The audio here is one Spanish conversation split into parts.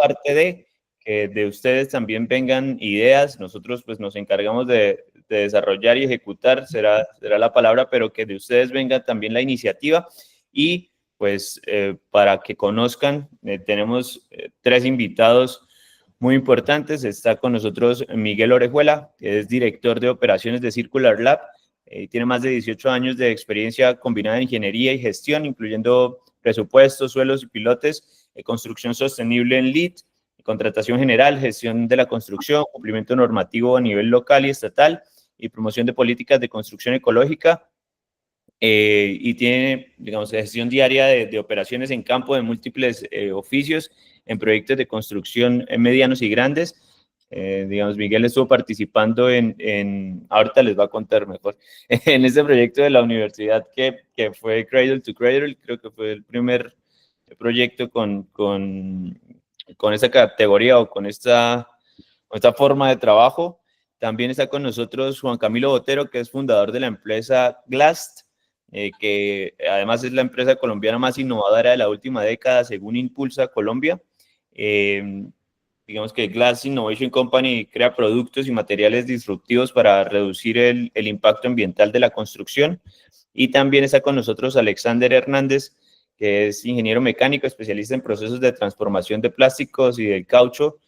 parte de que de ustedes también vengan ideas. Nosotros pues nos encargamos de desarrollar y ejecutar, será la palabra, pero que de ustedes venga también la iniciativa. Y pues para que conozcan, tenemos 3 invitados muy importantes. Está con nosotros Miguel Orejuela, que es director de operaciones de Circular Lab. Tiene más de 18 años de experiencia combinada en ingeniería y gestión, incluyendo presupuestos, suelos y pilotes, construcción sostenible en LEED, contratación general, gestión de la construcción, cumplimiento normativo a nivel local y estatal y promoción de políticas de construcción ecológica. Y tiene, digamos, gestión diaria de operaciones en campo de múltiples oficios en proyectos de construcción medianos y grandes. Digamos, Miguel estuvo participando ahorita les va a contar mejor, en este proyecto de la universidad que fue Cradle to Cradle. Creo que fue el primer proyecto con esa categoría o con esta forma de trabajo. También está con nosotros Juan Camilo Botero, que es fundador de la empresa Glast, que además es la empresa colombiana más innovadora de la última década, según Impulsa Colombia. Digamos que Glass Innovation Company crea productos y materiales disruptivos para reducir el impacto ambiental de la construcción. Y también está con nosotros Alexander Hernández, que es ingeniero mecánico, especialista en procesos de transformación de plásticos y del caucho,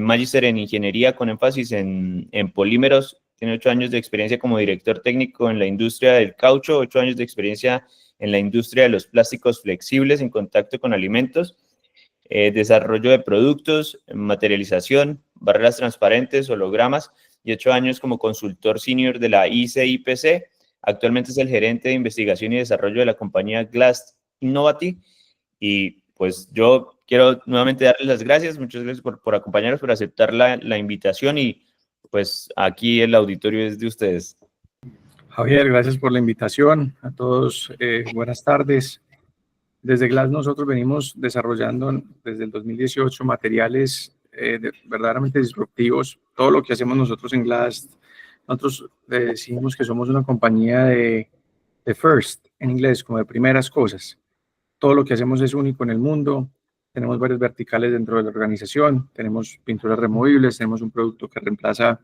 magíster en ingeniería con énfasis en polímeros. Tiene 8 años de experiencia como director técnico en la industria del caucho, 8 años de experiencia en la industria de los plásticos flexibles en contacto con alimentos, desarrollo de productos, materialización, barreras transparentes, hologramas, y 8 años como consultor senior de la ICIPC. Actualmente es el gerente de investigación y desarrollo de la compañía Glass Innovati. Y pues yo quiero nuevamente darles las gracias, muchas gracias por acompañarnos, por aceptar la invitación, y pues aquí el auditorio es de ustedes. Javier, gracias por la invitación. A todos, buenas tardes. Desde Glass nosotros venimos desarrollando desde el 2018 materiales verdaderamente disruptivos. Todo lo que hacemos nosotros en Glass, nosotros decimos que somos una compañía de first, en inglés, como de primeras cosas. Todo lo que hacemos es único en el mundo. Tenemos varios verticales dentro de la organización. Tenemos pinturas removibles, tenemos un producto que reemplaza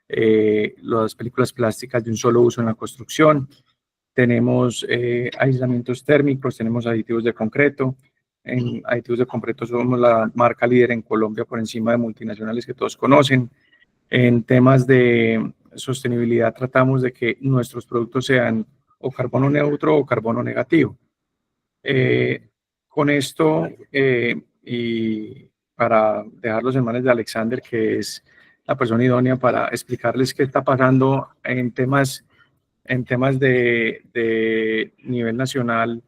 las películas plásticas de un solo uso en la construcción. Tenemos aislamientos térmicos, tenemos aditivos de concreto. En aditivos de concreto somos la marca líder en Colombia por encima de multinacionales que todos conocen. En temas de sostenibilidad tratamos de que nuestros productos sean o carbono neutro o carbono negativo. Con esto, y para dejarlos en manos de Alexander, que es la persona idónea para explicarles qué está pasando en temas de nivel nacional,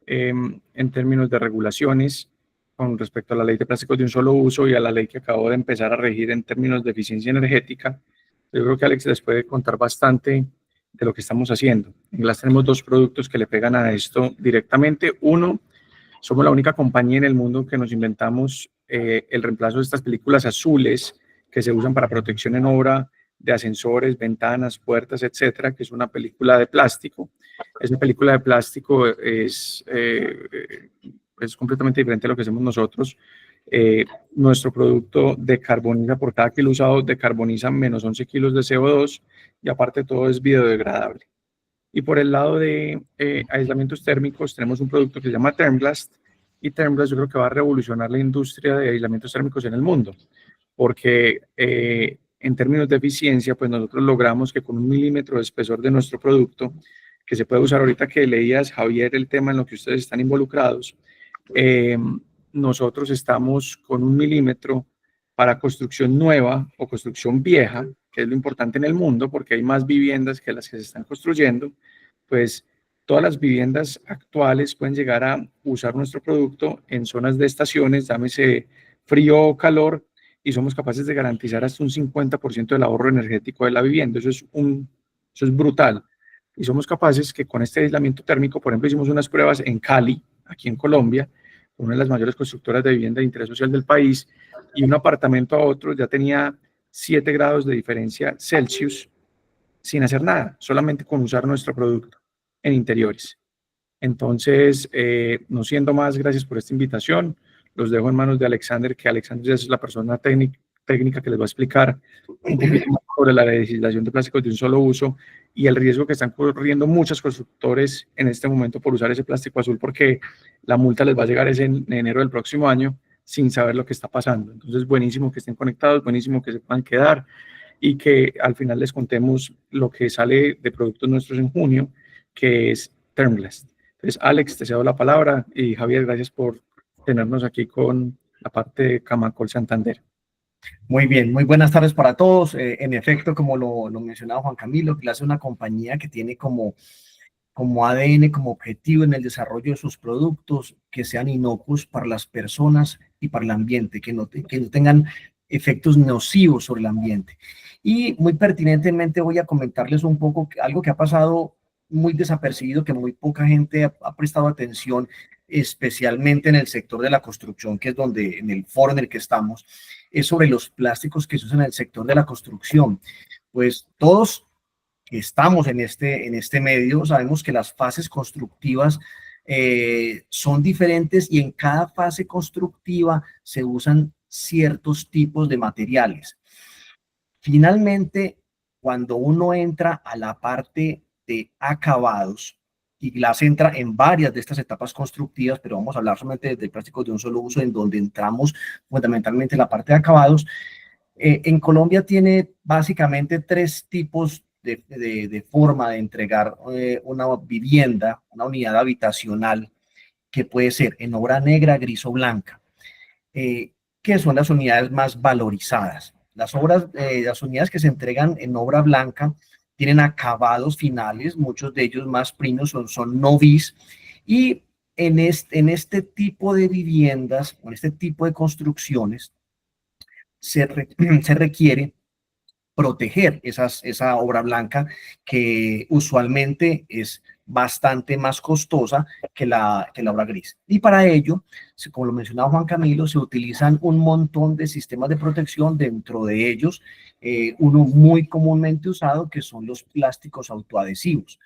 en términos de regulaciones con respecto a la ley de plásticos de un solo uso y a la ley que acabó de empezar a regir en términos de eficiencia energética. Yo creo que Alex les puede contar bastante de lo que estamos haciendo. En Glass tenemos 2 productos que le pegan a esto directamente. Uno, somos la única compañía en el mundo que nos inventamos el reemplazo de estas películas azules que se usan para protección en obra de ascensores, ventanas, puertas, etcétera, que es una película de plástico. Esa película de plástico es completamente diferente a lo que hacemos nosotros. Nuestro producto decarboniza, por cada kilo usado, decarboniza menos 11 kilos de CO2, y aparte todo es biodegradable. Y por el lado de aislamientos térmicos tenemos un producto que se llama Thermblast, y Thermblast yo creo que va a revolucionar la industria de aislamientos térmicos en el mundo, porque en términos de eficiencia, pues nosotros logramos que con 1 milímetro de espesor de nuestro producto, que se puede usar ahorita que leías, Javier, el tema en lo que ustedes están involucrados, nosotros estamos con 1 milímetro para construcción nueva o construcción vieja, que es lo importante en el mundo, porque hay más viviendas que las que se están construyendo. Pues todas las viviendas actuales pueden llegar a usar nuestro producto en zonas de estaciones, llámese frío o calor, y somos capaces de garantizar hasta un 50% del ahorro energético de la vivienda. Eso es brutal. Y somos capaces que con este aislamiento térmico, por ejemplo, hicimos unas pruebas en Cali, aquí en Colombia, una de las mayores constructoras de vivienda de interés social del país, y un apartamento a otro ya tenía 7 grados de diferencia Celsius sin hacer nada, solamente con usar nuestro producto en interiores. Entonces, no siendo más, gracias por esta invitación. los dejo en manos de Alexander, que Alexander ya es la persona técnica que les va a explicar un poquito más sobre la legislación de plásticos de un solo uso y el riesgo que están corriendo muchos constructores en este momento por usar ese plástico azul, porque la multa les va a llegar en enero del próximo año sin saber lo que está pasando. Entonces, buenísimo que estén conectados, buenísimo que se puedan quedar y que al final les contemos lo que sale de productos nuestros en junio, que es Termglass. Entonces, Alex, te cedo la palabra y Javier, gracias por tenernos aquí con la parte de Camacol Santander. Muy bien, muy buenas tardes para todos. En efecto, como lo mencionaba Juan Camilo, Glass es una compañía que tiene como ADN, como objetivo en el desarrollo de sus productos, que sean inocuos para las personas y para el ambiente, que no tengan efectos nocivos sobre el ambiente. Y muy pertinentemente voy a comentarles un poco algo que ha pasado muy desapercibido, que muy poca gente ha prestado atención, especialmente en el sector de la construcción, que es donde, en el foro en el que estamos, es sobre los plásticos que se usan en el sector de la construcción. Pues todos que estamos en este medio sabemos que las fases constructivas son diferentes y en cada fase constructiva se usan ciertos tipos de materiales. Finalmente, cuando uno entra a la parte de acabados, y Glass entra en varias de estas etapas constructivas, pero vamos a hablar solamente de plásticos de un solo uso, en donde entramos fundamentalmente en la parte de acabados. En Colombia tiene básicamente tres tipos de forma de entregar una vivienda, una unidad habitacional, que puede ser en obra negra, gris o blanca, que son las unidades más valorizadas. Las unidades que se entregan en obra blanca tienen acabados finales, muchos de ellos más premium son no bis, y en este tipo de viviendas, en este tipo de construcciones, se requiere proteger esa obra blanca, que usualmente es bastante más costosa que la obra gris. Y para ello, como lo mencionaba Juan Camilo, se utilizan un montón de sistemas de protección, dentro de ellos uno muy comúnmente usado, que son los plásticos autoadhesivos.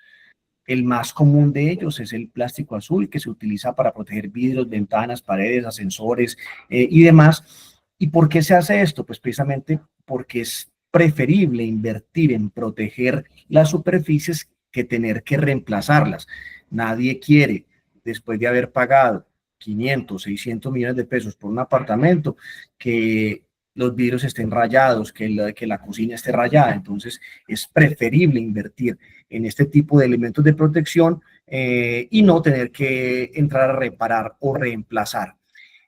El más común de ellos es el plástico azul, que se utiliza para proteger vidrios, ventanas, paredes, ascensores y demás. ¿Y por qué se hace esto? Pues precisamente porque es preferible invertir en proteger las superficies que tener que reemplazarlas. Nadie quiere, después de haber pagado 500, 600 millones de pesos por un apartamento, que los vidrios estén rayados, que la cocina esté rayada. Entonces es preferible invertir en este tipo de elementos de protección y no tener que entrar a reparar o reemplazar.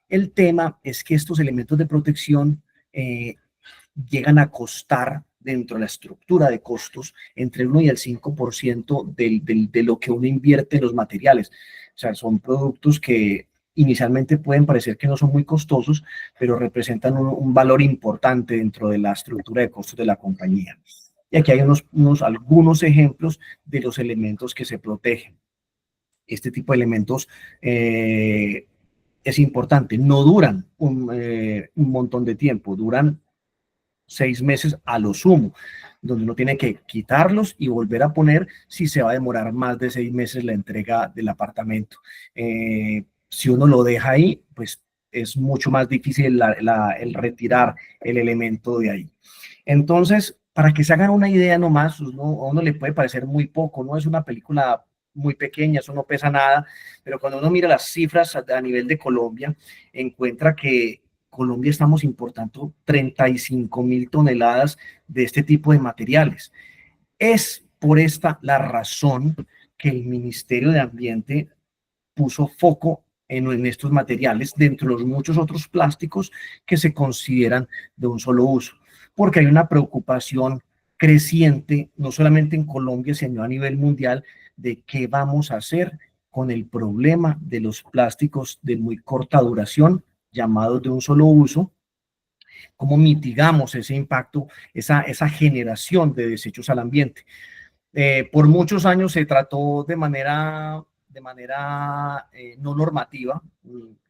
El tema es que estos elementos de protección llegan a costar, dentro de la estructura de costos, entre el 1 y el 5% de lo que uno invierte en los materiales. O sea, son productos que inicialmente pueden parecer que no son muy costosos, pero representan un valor importante dentro de la estructura de costos de la compañía. Y aquí hay algunos ejemplos de los elementos que se protegen. Este tipo de elementos es importante, no duran un montón de tiempo, duran 6 meses a lo sumo, donde uno tiene que quitarlos y volver a poner si se va a demorar más de 6 meses la entrega del apartamento. Si uno lo deja ahí, pues es mucho más difícil el retirar el elemento de ahí. Entonces, para que se hagan una idea nomás, a uno le puede parecer muy poco, no es una película muy pequeña, eso no pesa nada, pero cuando uno mira las cifras a nivel de Colombia, encuentra que Colombia estamos importando 35.000 toneladas de este tipo de materiales. Es por esta la razón que el Ministerio de Ambiente puso foco en estos materiales, dentro de los muchos otros plásticos que se consideran de un solo uso, porque hay una preocupación creciente, no solamente en Colombia, sino a nivel mundial, de qué vamos a hacer con el problema de los plásticos de muy corta duración, llamados de un solo uso. ¿Cómo mitigamos ese impacto, esa generación de desechos al ambiente? Por muchos años se trató de manera no normativa,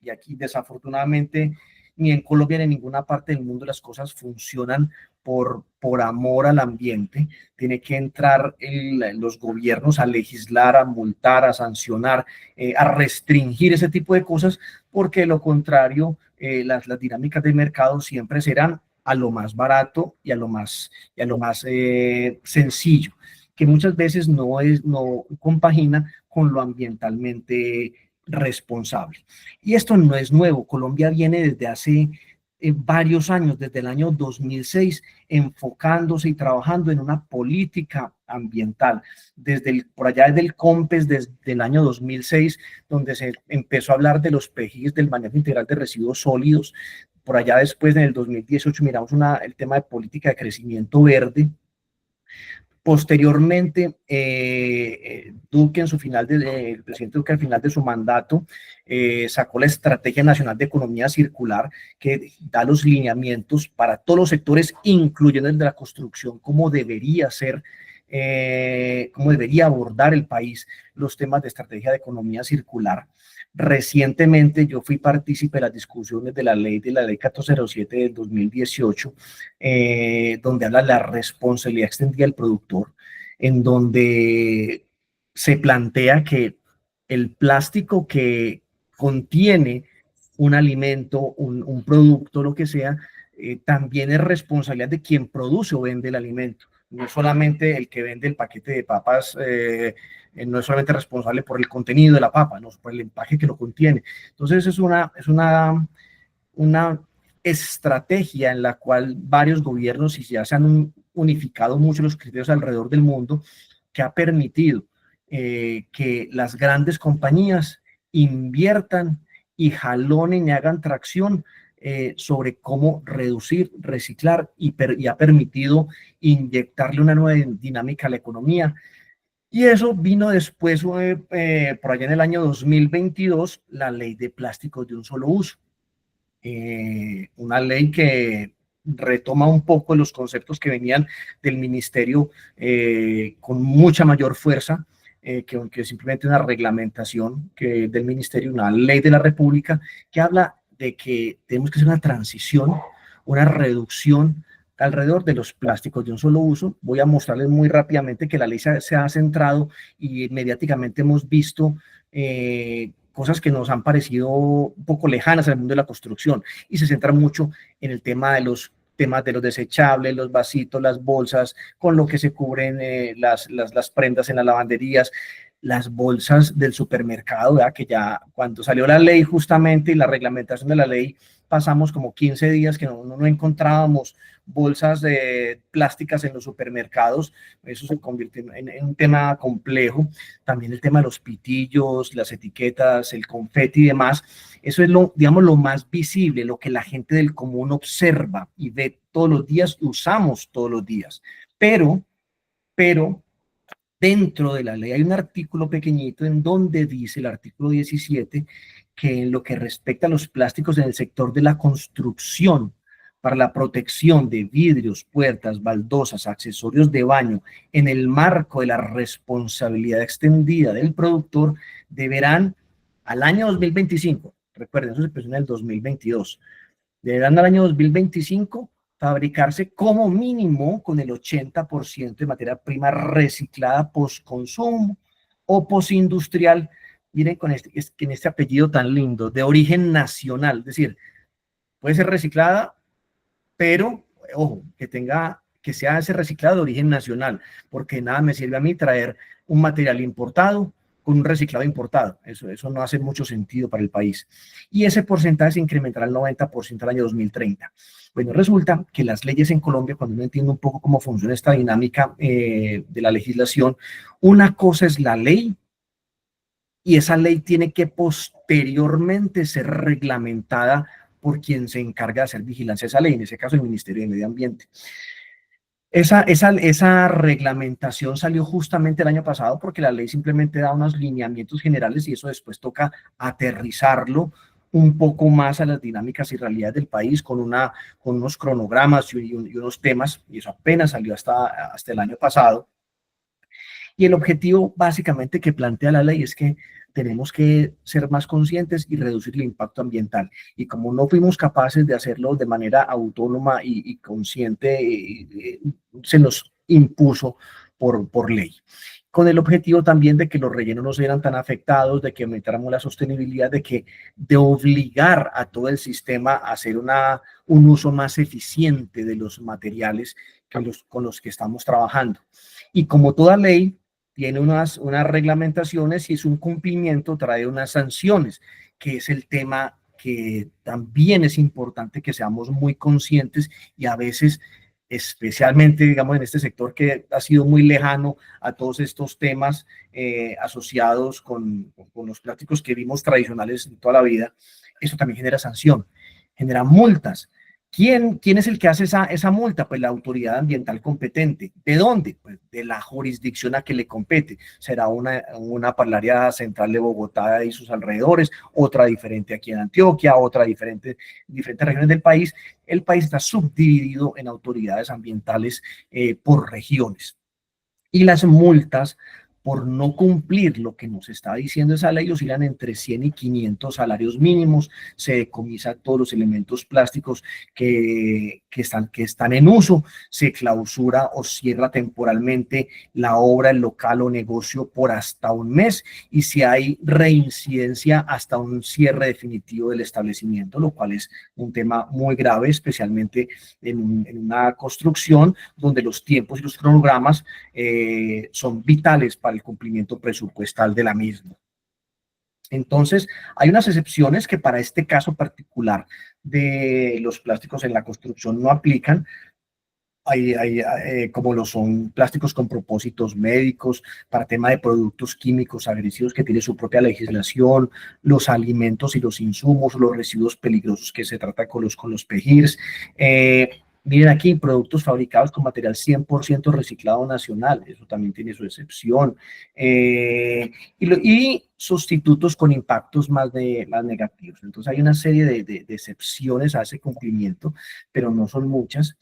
y aquí desafortunadamente ni en Colombia ni en ninguna parte del mundo las cosas funcionan por amor al ambiente. Tiene que entrar los gobiernos a legislar, a multar, a sancionar, a restringir ese tipo de cosas, porque de lo contrario, las dinámicas de mercado siempre serán a lo más barato y a lo más sencillo, que muchas veces no compagina con lo ambientalmente responsable. Y esto no es nuevo. Colombia viene desde hace varios años, desde el año 2006, enfocándose y trabajando en una política ambiental. Por allá desde el COMPES, desde el año 2006, donde se empezó a hablar de los PGIs, del manejo integral de residuos sólidos. Por allá después, en el 2018, miramos el tema de política de crecimiento verde. Posteriormente, Duque, el presidente Duque, al final de su mandato, sacó la Estrategia Nacional de Economía Circular, que da los lineamientos para todos los sectores, incluyendo el de la construcción, cómo debería abordar el país los temas de estrategia de economía circular. Recientemente yo fui partícipe de las discusiones de la ley 1407 del 2018, donde habla de la responsabilidad extendida del productor, en donde se plantea que el plástico que contiene un alimento, un producto, lo que sea, también es responsabilidad de quien produce o vende el alimento. No es solamente el que vende el paquete de papas, no es solamente responsable por el contenido de la papa, no, por el empaque que lo contiene. Entonces es una estrategia en la cual varios gobiernos, y ya se han unificado mucho los criterios alrededor del mundo, que ha permitido que las grandes compañías inviertan y jalonen y hagan tracción sobre cómo reducir, reciclar, y ha permitido inyectarle una nueva dinámica a la economía. Y eso vino después, por allá en el año 2022, la ley de plásticos de un solo uso. Una ley que retoma un poco los conceptos que venían del ministerio con mucha mayor fuerza, que simplemente una reglamentación del ministerio, una ley de la República, que habla de que tenemos que hacer una transición, una reducción alrededor de los plásticos de un solo uso. Voy a mostrarles muy rápidamente que la ley se ha centrado, y mediáticamente hemos visto cosas que nos han parecido un poco lejanas al mundo de la construcción, y se centra mucho en el tema de los desechables, los vasitos, las bolsas, con lo que se cubren las prendas en las lavanderías, las bolsas del supermercado, ¿verdad? Que ya cuando salió la ley justamente y la reglamentación de la ley, pasamos como 15 días que no encontrábamos bolsas plásticas en los supermercados. Eso se convirtió en un tema complejo. También el tema de los pitillos, las etiquetas, el confeti y demás. Eso es digamos, lo más visible, lo que la gente del común observa y ve todos los días y usamos todos los días. Pero dentro de la ley hay un artículo pequeñito en donde dice, el artículo 17, que en lo que respecta a los plásticos en el sector de la construcción, para la protección de vidrios, puertas, baldosas, accesorios de baño, en el marco de la responsabilidad extendida del productor, deberán al año 2025, recuerden, eso se empezó en el 2022, deberán al año 2025 fabricarse como mínimo con el 80% de materia prima reciclada postconsumo o postindustrial. Miren en este apellido tan lindo, de origen nacional, es decir, puede ser reciclada, pero, ojo, que sea ese reciclado de origen nacional, porque nada me sirve a mí traer un material importado con un reciclado importado. Eso no hace mucho sentido para el país. Y ese porcentaje se incrementará al 90% al año 2030. Bueno, resulta que las leyes en Colombia, cuando uno entiende un poco cómo funciona esta dinámica de la legislación, una cosa es la ley, y esa ley tiene que posteriormente ser reglamentada por quien se encarga de hacer vigilancia a esa ley, en ese caso el Ministerio de Medio Ambiente. Esa reglamentación salió justamente el año pasado porque la ley simplemente da unos lineamientos generales, y eso después toca aterrizarlo un poco más a las dinámicas y realidades del país con unos cronogramas y unos temas, y eso apenas salió hasta el año pasado. Y el objetivo básicamente que plantea la ley es que tenemos que ser más conscientes y reducir el impacto ambiental. Y como no fuimos capaces de hacerlo de manera autónoma y consciente, se nos impuso por ley, con el objetivo también de que los rellenos no sean tan afectados, de que aumentáramos la sostenibilidad, de obligar a todo el sistema a hacer un uso más eficiente de los materiales con los que estamos trabajando. Y como toda ley, tiene unas reglamentaciones y es un cumplimiento, trae unas sanciones, que es el tema que también es importante que seamos muy conscientes y a veces, especialmente, digamos, en este sector que ha sido muy lejano a todos estos temas asociados con los plásticos que vimos tradicionales en toda la vida, eso también genera sanción, genera multas. ¿Quién es el que hace esa multa? Pues la autoridad ambiental competente. ¿De dónde? Pues de la jurisdicción a que le compete. Será una para el área central de Bogotá y sus alrededores, otra diferente aquí en Antioquia, otra diferentes regiones del país. El país está subdividido en autoridades ambientales por regiones. Y las multas por no cumplir lo que nos está diciendo esa ley oscilan entre 100 y 500 salarios mínimos, se decomisa todos los elementos plásticos que están en uso, se clausura o cierra temporalmente la obra, el local o negocio por hasta un mes y si hay reincidencia hasta un cierre definitivo del establecimiento, lo cual es un tema muy grave, especialmente en una construcción donde los tiempos y los cronogramas son vitales para el cumplimiento presupuestal de la misma. Entonces, hay unas excepciones que para este caso particular de los plásticos en la construcción no aplican, como lo son plásticos con propósitos médicos, para tema de productos químicos agresivos que tiene su propia legislación, los alimentos y los insumos, los residuos peligrosos que se trata con los PEJIRs. Miren aquí, productos fabricados con material 100% reciclado nacional, eso también tiene su excepción. Y sustitutos con impactos más negativos. Entonces hay una serie de excepciones a ese cumplimiento, pero no son muchas.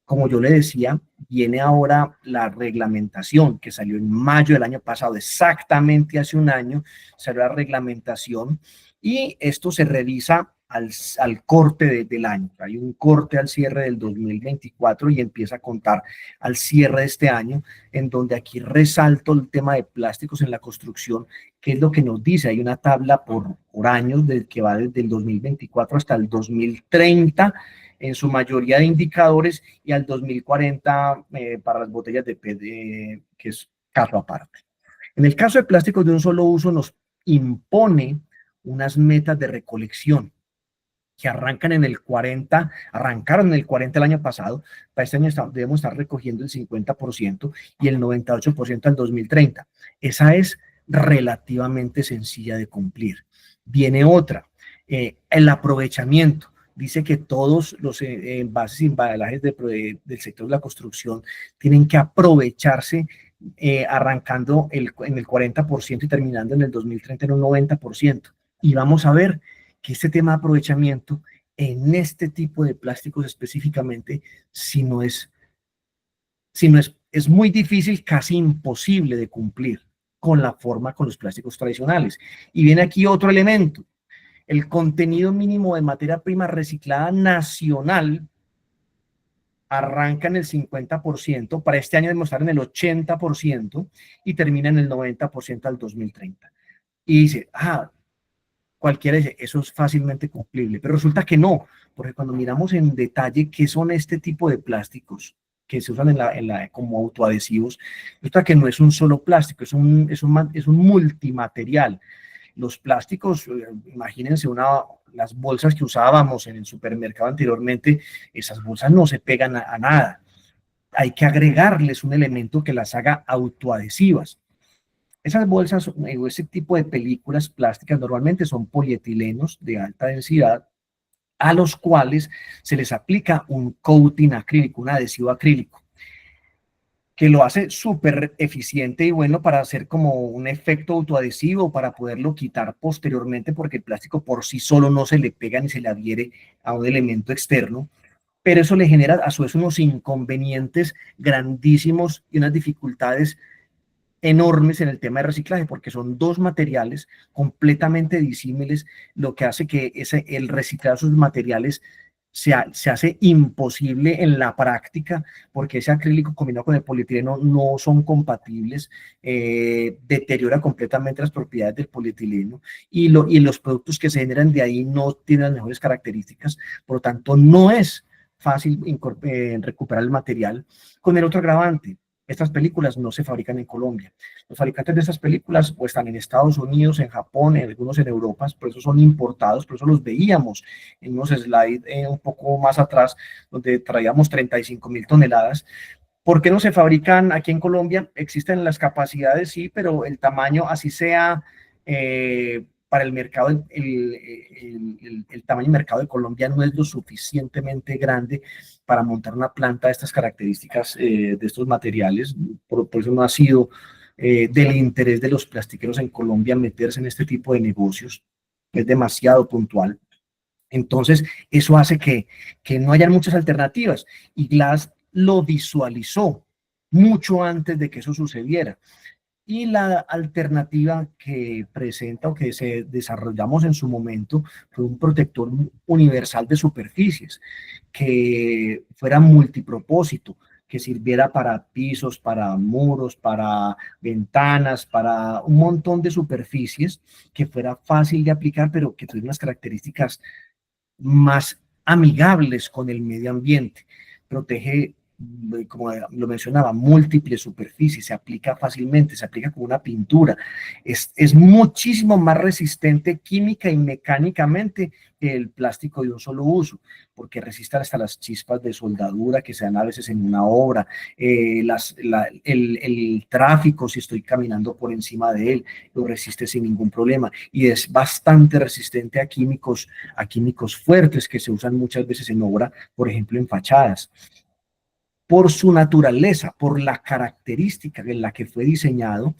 Como yo le decía, viene ahora la reglamentación que salió en mayo del año pasado, exactamente hace un año, salió la reglamentación y esto se revisa al corte del año. Hay un corte al cierre del 2024 y empieza a contar al cierre de este año, en donde aquí resalto el tema de plásticos en la construcción, que es lo que nos dice. Hay una tabla por años que va desde el 2024 hasta el 2030, en su mayoría de indicadores, y al 2040 para las botellas de PET, que es caso aparte. En el caso de plásticos de un solo uso, nos impone unas metas de recolección que arrancaron en el 40 el año pasado. Para este año debemos estar recogiendo el 50% y el 98% al 2030. Esa es relativamente sencilla de cumplir. Viene otra, el aprovechamiento. Dice que todos los envases y embalajes del sector de la construcción tienen que aprovecharse arrancando en el 40% y terminando en el 2030 en un 90%. Y vamos a ver que este tema de aprovechamiento en este tipo de plásticos específicamente, es muy difícil, casi imposible de cumplir con los plásticos tradicionales. Y viene aquí otro elemento, el contenido mínimo de materia prima reciclada nacional arranca en el 50%, para este año debemos estar en el 80% y termina en el 90% al 2030. Y dice, cualquiera dice, eso es fácilmente cumplible, pero resulta que no, porque cuando miramos en detalle qué son este tipo de plásticos que se usan como autoadhesivos, resulta que no es un solo plástico, es un multimaterial. Los plásticos, imagínense las bolsas que usábamos en el supermercado anteriormente, esas bolsas no se pegan a nada. Hay que agregarles un elemento que las haga autoadhesivas. Esas bolsas o ese tipo de películas plásticas normalmente son polietilenos de alta densidad, a los cuales se les aplica un coating acrílico, un adhesivo acrílico, que lo hace súper eficiente y bueno para hacer como un efecto autoadhesivo, para poderlo quitar posteriormente, porque el plástico por sí solo no se le pega ni se le adhiere a un elemento externo, pero eso le genera a su vez unos inconvenientes grandísimos y unas dificultades enormes en el tema de reciclaje, porque son dos materiales completamente disímiles, lo que hace que el reciclar sus materiales se hace imposible en la práctica, porque ese acrílico combinado con el polietileno no son compatibles, deteriora completamente las propiedades del polietileno y los productos que se generan de ahí no tienen las mejores características, por lo tanto no es fácil recuperar el material. Con el otro agravante, estas películas no se fabrican en Colombia. Los fabricantes de estas películas o están en Estados Unidos, en Japón, algunos en Europa, por eso son importados, por eso los veíamos en unos slides un poco más atrás, donde traíamos 35.000 toneladas. ¿Por qué no se fabrican aquí en Colombia? Existen las capacidades, sí, pero el tamaño, así sea, para el mercado, el tamaño de mercado de Colombia no es lo suficientemente grande para montar una planta de estas características, de estos materiales. Por eso no ha sido del interés de los plastiqueros en Colombia meterse en este tipo de negocios. Es demasiado puntual. Entonces, eso hace que no hayan muchas alternativas. Y Glass lo visualizó mucho antes de que eso sucediera. Y la alternativa que presenta o que desarrollamos en su momento fue un protector universal de superficies, que fuera multipropósito, que sirviera para pisos, para muros, para ventanas, para un montón de superficies, que fuera fácil de aplicar, pero que tuviera unas características más amigables con el medio ambiente. Protege, como lo mencionaba, múltiples superficies, se aplica fácilmente, se aplica como una pintura, es muchísimo más resistente química y mecánicamente que el plástico de un solo uso, porque resiste hasta las chispas de soldadura que se dan a veces en una obra, el tráfico, si estoy caminando por encima de él, lo resiste sin ningún problema, y es bastante resistente a químicos fuertes que se usan muchas veces en obra, por ejemplo en fachadas. Por su naturaleza, por la característica en la que fue diseñado,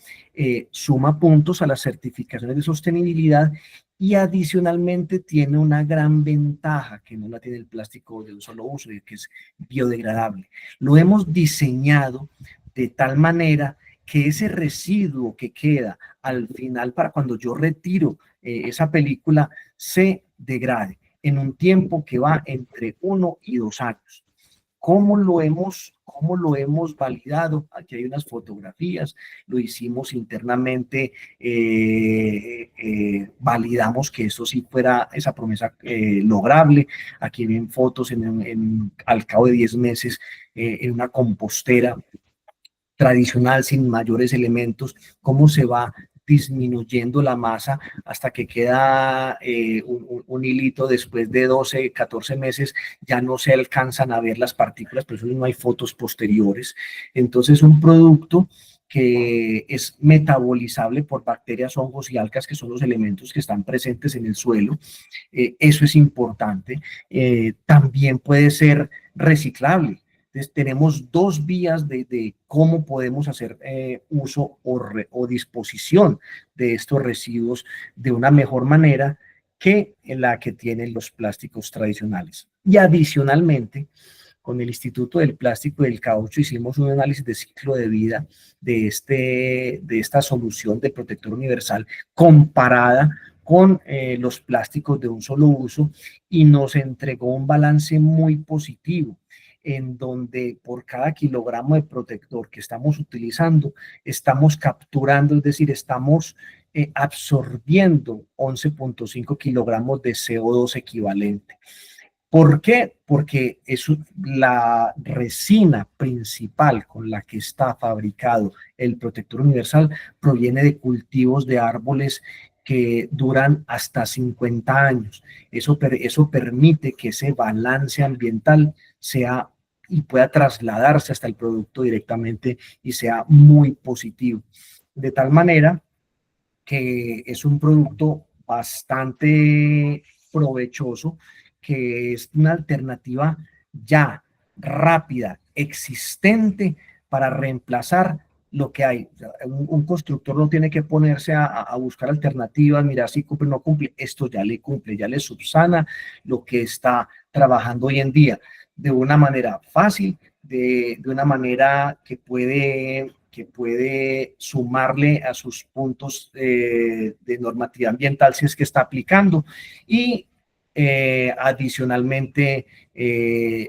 suma puntos a las certificaciones de sostenibilidad y adicionalmente tiene una gran ventaja que no la tiene el plástico de un solo uso, y que es biodegradable. Lo hemos diseñado de tal manera que ese residuo que queda al final, para cuando yo retiro esa película, se degrade en un tiempo que va entre 1 y 2 años. ¿Cómo lo hemos validado? Aquí hay unas fotografías, lo hicimos internamente, validamos que eso sí fuera esa promesa lograble. Aquí ven fotos al cabo de 10 meses en una compostera tradicional sin mayores elementos, cómo se va disminuyendo la masa hasta que queda un hilito. Después de 12, 14 meses ya no se alcanzan a ver las partículas, por eso no hay fotos posteriores. Entonces, un producto que es metabolizable por bacterias, hongos y algas, que son los elementos que están presentes en el suelo. Eso es importante. También puede ser reciclable. Entonces, tenemos dos vías de cómo podemos hacer uso o disposición de estos residuos de una mejor manera que la que tienen los plásticos tradicionales. Y adicionalmente, con el Instituto del Plástico y del Caucho hicimos un análisis de ciclo de vida de esta solución de protector universal comparada con los plásticos de un solo uso, y nos entregó un balance muy positivo, en donde por cada kilogramo de protector que estamos utilizando, estamos capturando, es decir, estamos absorbiendo 11.5 kilogramos de CO2 equivalente. ¿Por qué? Porque la resina principal con la que está fabricado el protector universal proviene de cultivos de árboles que duran hasta 50 años. Eso permite que ese balance ambiental sea y pueda trasladarse hasta el producto directamente y sea muy positivo. De tal manera que es un producto bastante provechoso, que es una alternativa ya rápida, existente, para reemplazar lo que hay. O sea, un constructor no tiene que ponerse a buscar alternativas, mirar si cumple o no cumple. Esto ya le cumple, ya le subsana lo que está trabajando hoy en día de una manera fácil, de una manera que puede que puede sumarle a sus puntos de normatividad ambiental si es que está aplicando, y adicionalmente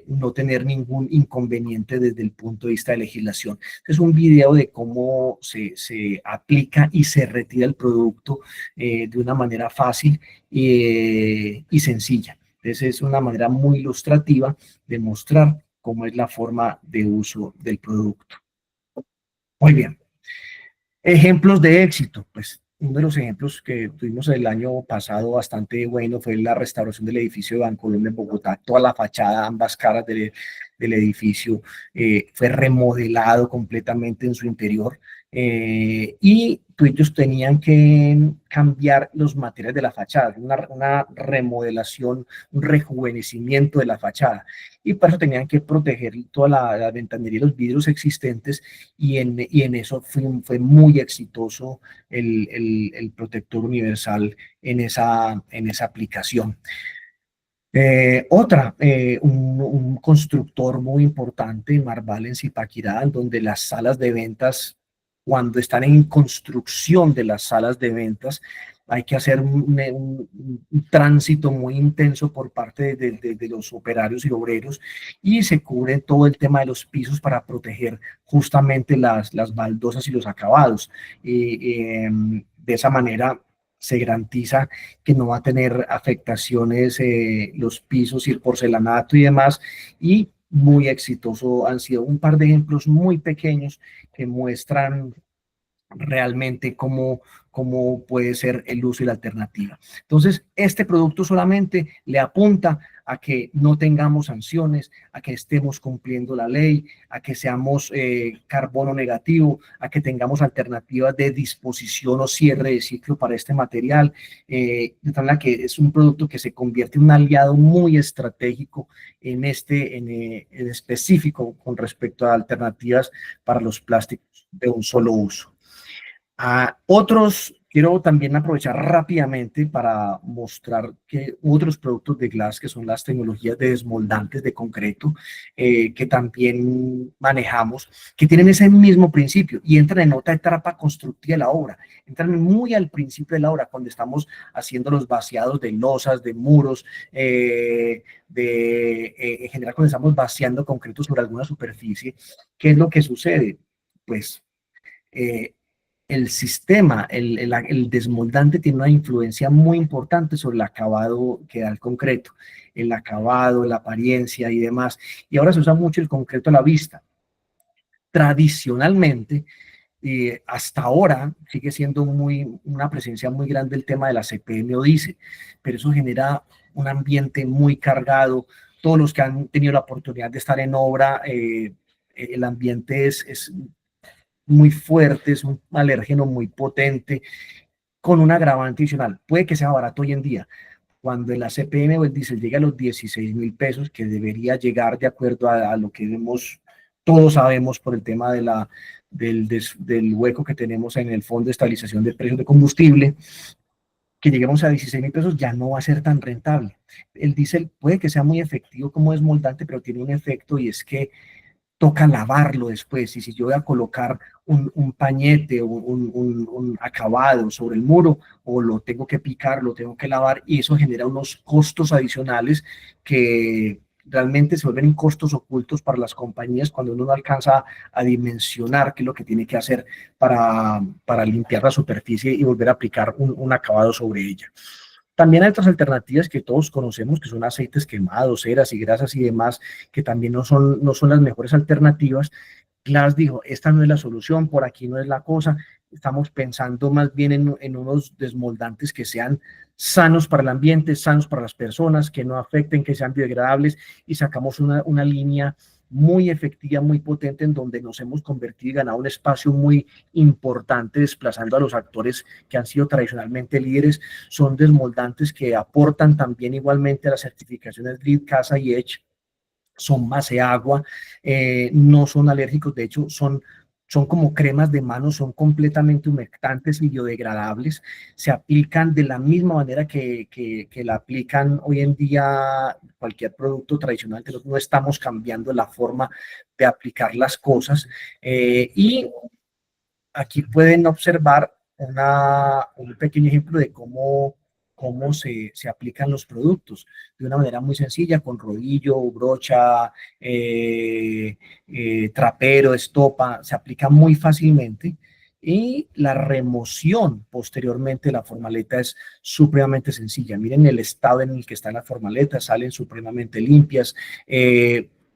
no tener ningún inconveniente desde el punto de vista de legislación. Es un video de cómo se aplica y se retira el producto de una manera fácil y sencilla. Entonces es una manera muy ilustrativa de mostrar cómo es la forma de uso del producto. Muy bien. Ejemplos de éxito. Pues uno de los ejemplos que tuvimos el año pasado bastante bueno fue la restauración del edificio de Bancolombia en Bogotá. Toda la fachada, ambas caras del edificio fue remodelado completamente en su interior. Y pues ellos tenían que cambiar los materiales de la fachada, una remodelación, un rejuvenecimiento de la fachada, y para eso tenían que proteger toda la ventanería y los vidrios existentes, y en eso fue muy exitoso el protector universal en esa aplicación. Un constructor muy importante, Marval en Zipaquirá, donde las salas de ventas, cuando están en construcción de las salas de ventas, hay que hacer un tránsito muy intenso por parte de los operarios y obreros, y se cubre todo el tema de los pisos para proteger justamente las baldosas y los acabados. De esa manera se garantiza que no va a tener afectaciones los pisos y el porcelanato y demás, y muy exitoso. Han sido un par de ejemplos muy pequeños que muestran realmente cómo puede ser el uso y la alternativa. Entonces, este producto solamente le apunta a que no tengamos sanciones, a que estemos cumpliendo la ley, a que seamos carbono negativo, a que tengamos alternativas de disposición o cierre de ciclo para este material, de tal manera que es un producto que se convierte en un aliado muy estratégico en específico con respecto a alternativas para los plásticos de un solo uso. Quiero también aprovechar rápidamente para mostrar que otros productos de Glass, que son las tecnologías de desmoldantes de concreto, que también manejamos, que tienen ese mismo principio y entran en otra etapa constructiva de la obra, entran muy al principio de la obra, cuando estamos haciendo los vaciados de losas, de muros, en general cuando estamos vaciando concreto sobre alguna superficie. ¿Qué es lo que sucede? Pues el sistema, el desmoldante tiene una influencia muy importante sobre el acabado que da el concreto, el acabado, la apariencia y demás. Y ahora se usa mucho el concreto a la vista. Tradicionalmente, hasta ahora sigue siendo una presencia muy grande el tema de la CPM o diésel, pero eso genera un ambiente muy cargado. Todos los que han tenido la oportunidad de estar en obra, el ambiente es muy fuerte, es un alérgeno muy potente, con un agravante adicional. Puede que sea barato hoy en día. Cuando el CPM o el diésel llega a los 16.000 pesos, que debería llegar de acuerdo a lo que todos sabemos por el tema del hueco que tenemos en el Fondo de Estabilización de Precios de Combustible, que lleguemos a 16.000 pesos ya no va a ser tan rentable. El diésel puede que sea muy efectivo como desmoldante, pero tiene un efecto, y es que toca lavarlo después. Y si yo voy a colocar un pañete o un acabado sobre el muro, o lo tengo que picar, lo tengo que lavar, y eso genera unos costos adicionales que realmente se vuelven costos ocultos para las compañías cuando uno no alcanza a dimensionar qué es lo que tiene que hacer para limpiar la superficie y volver a aplicar un acabado sobre ella. También hay otras alternativas que todos conocemos, que son aceites quemados, ceras y grasas y demás, que también no son las mejores alternativas. Glass dijo, esta no es la solución, por aquí no es la cosa. Estamos pensando más bien en unos desmoldantes que sean sanos para el ambiente, sanos para las personas, que no afecten, que sean biodegradables, y sacamos una línea muy efectiva, muy potente, en donde nos hemos convertido y ganado un espacio muy importante, desplazando a los actores que han sido tradicionalmente líderes. Son desmoldantes que aportan también igualmente a las certificaciones LEED, CASA y EDGE. Son base agua, no son alérgicos, de hecho son como cremas de manos, son completamente humectantes y biodegradables, se aplican de la misma manera que la aplican hoy en día cualquier producto tradicional. No estamos cambiando la forma de aplicar las cosas, y aquí pueden observar un pequeño ejemplo de cómo se aplican los productos de una manera muy sencilla, con rodillo, brocha, trapero, estopa, se aplica muy fácilmente. Y la remoción posteriormente de la formaleta es supremamente sencilla. Miren el estado en el que están las formaletas, salen supremamente limpias,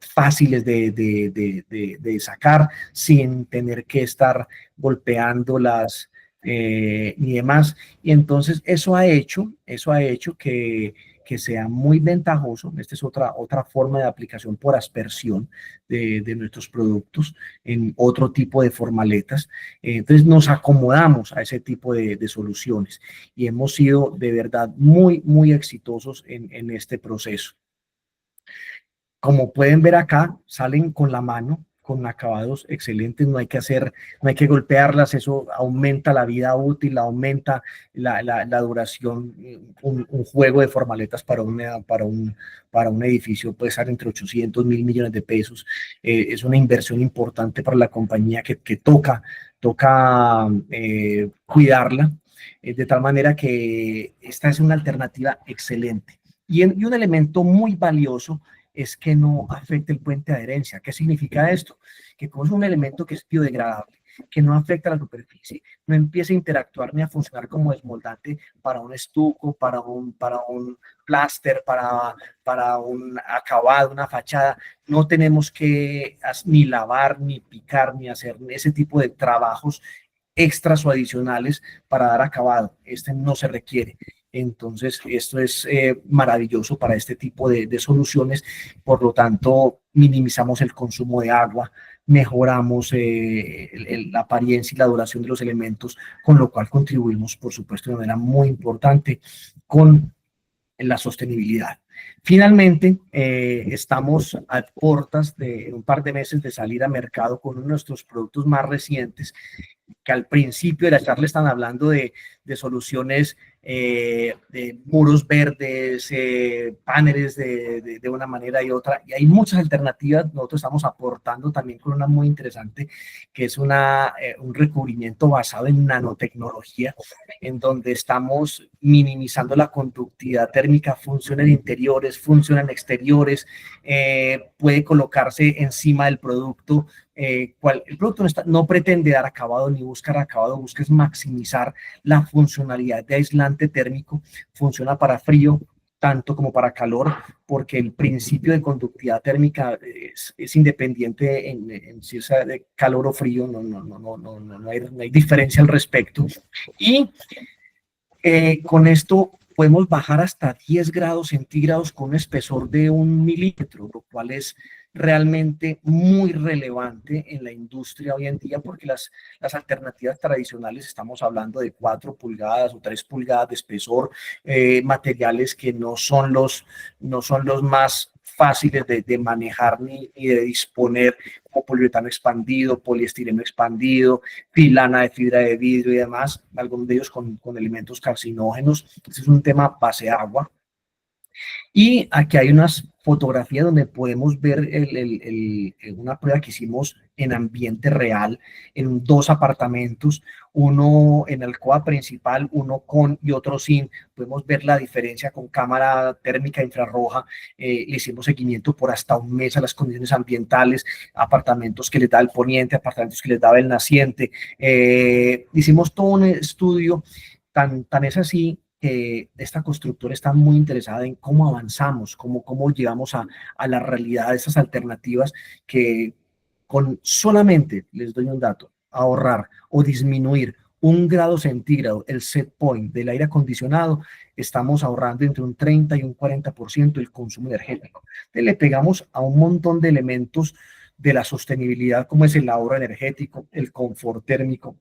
fáciles de sacar sin tener que estar golpeándolas ni demás. Y entonces eso ha hecho que sea muy ventajoso. Esta es otra forma de aplicación por aspersión de nuestros productos en otro tipo de formaletas. Entonces nos acomodamos a ese tipo de soluciones y hemos sido de verdad muy, muy exitosos en este proceso. Como pueden ver acá, salen con la mano, con acabados excelentes, no hay que golpearlas, eso aumenta la vida útil, aumenta la duración. Un juego de formaletas para un edificio puede estar entre 800, 1.000 millones de pesos. Es una inversión importante para la compañía que toca cuidarla, de tal manera que esta es una alternativa excelente. Y un elemento muy valioso es que no afecte el puente de adherencia. ¿Qué significa esto? Que como es un elemento que es biodegradable, que no afecta la superficie, no empieza a interactuar ni a funcionar como desmoldante para un estuco, para un pláster, para un acabado, una fachada. No tenemos que ni lavar, ni picar, ni hacer ese tipo de trabajos extras o adicionales para dar acabado. Este no se requiere. Entonces, esto es maravilloso para este tipo de soluciones. Por lo tanto, minimizamos el consumo de agua, mejoramos la apariencia y la duración de los elementos, con lo cual contribuimos, por supuesto, de manera muy importante con la sostenibilidad. Finalmente, estamos a puertas de un par de meses de salir a mercado con uno de nuestros productos más recientes, que al principio de la charla están hablando de soluciones de muros verdes, paneles de una manera y otra, y hay muchas alternativas. Nosotros estamos aportando también con una muy interesante, que es un recubrimiento basado en nanotecnología, en donde estamos minimizando la conductividad térmica, funciona en interiores, funciona en exteriores, puede colocarse encima del producto. El producto no pretende dar acabado ni buscar acabado, busca es maximizar la funcionalidad de aislante térmico. Funciona para frío tanto como para calor, porque el principio de conductividad térmica es independiente en si es de calor o frío, no hay diferencia al respecto. Y con esto podemos bajar hasta 10 grados centígrados con un espesor de 1 milímetro, lo cual es realmente muy relevante en la industria hoy en día, porque las alternativas tradicionales, estamos hablando de 4 pulgadas o 3 pulgadas de espesor, materiales que no son los más fáciles de manejar ni de disponer, como poliuretano expandido, poliestireno expandido, filana de fibra de vidrio y demás, algunos de ellos con elementos carcinógenos. Este es un tema base agua. Y aquí hay unas fotografías donde podemos ver una prueba que hicimos en ambiente real, en 2 apartamentos, uno en el alcoba principal, uno con y otro sin. Podemos ver la diferencia con cámara térmica infrarroja. Le hicimos seguimiento por hasta 1 mes a las condiciones ambientales, apartamentos que les da el poniente, apartamentos que les daba el naciente. Hicimos todo un estudio, tan es así que esta constructora está muy interesada en cómo avanzamos, cómo llegamos a la realidad de estas alternativas, que con solamente, les doy un dato, ahorrar o disminuir 1 grado centígrado el set point del aire acondicionado, estamos ahorrando entre un 30 y un 40% el consumo energético. Entonces le pegamos a un montón de elementos de la sostenibilidad, como es el ahorro energético, el confort térmico,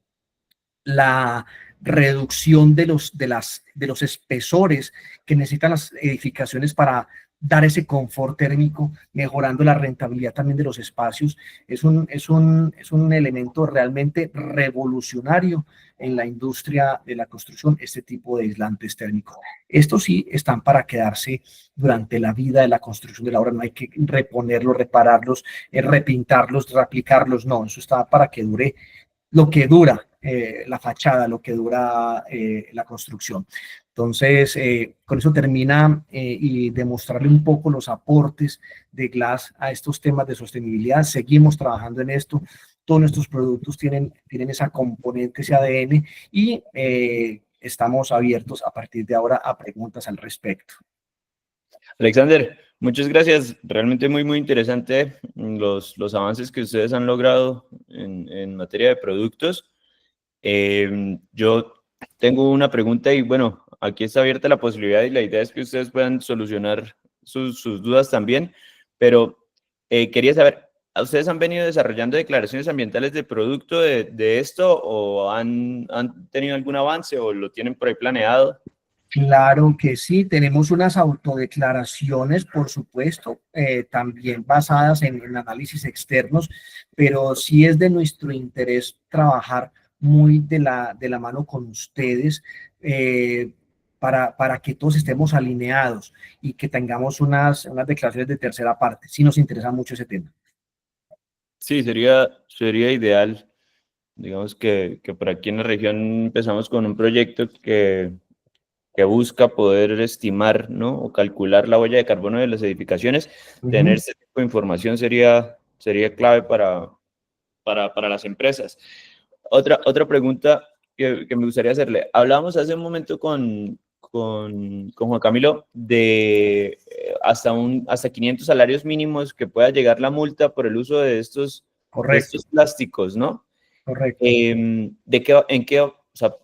la reducción de los espesores que necesitan las edificaciones para dar ese confort térmico, mejorando la rentabilidad también de los espacios. Es un elemento realmente revolucionario en la industria de la construcción, este tipo de aislantes térmicos. Estos sí están para quedarse durante la vida de la construcción de la obra, no hay que reponerlos, repararlos, repintarlos, reaplicarlos, no, eso está para que dure lo que dura la fachada, lo que dura la construcción. Entonces, con eso termina y demostrarle un poco los aportes de Glass a estos temas de sostenibilidad. Seguimos trabajando en esto. Todos nuestros productos tienen esa componente, ese ADN, y estamos abiertos a partir de ahora a preguntas al respecto. Alexander, muchas gracias. Realmente muy interesante los avances que ustedes han logrado en materia de productos. Yo tengo una pregunta y bueno, aquí está abierta la posibilidad y la idea es que ustedes puedan solucionar sus dudas también, pero quería saber, ¿ustedes han venido desarrollando declaraciones ambientales de producto de esto o han tenido algún avance o lo tienen por ahí planeado? Claro que sí, tenemos unas autodeclaraciones, por supuesto, también basadas en análisis externos, pero sí es de nuestro interés trabajar muy de la mano con ustedes para que todos estemos alineados y que tengamos unas declaraciones de tercera parte. Sí nos interesa mucho ese tema. Sí, sería ideal. Digamos que por aquí en la región empezamos con un proyecto que busca poder estimar, ¿no? O calcular la huella de carbono de las edificaciones. Tener ese tipo de información sería clave para las empresas. Otra pregunta que me gustaría hacerle. Hablábamos hace un momento con Juan Camilo de hasta 500 salarios mínimos que pueda llegar la multa por el uso de estos plásticos, ¿no? Correcto. O sea,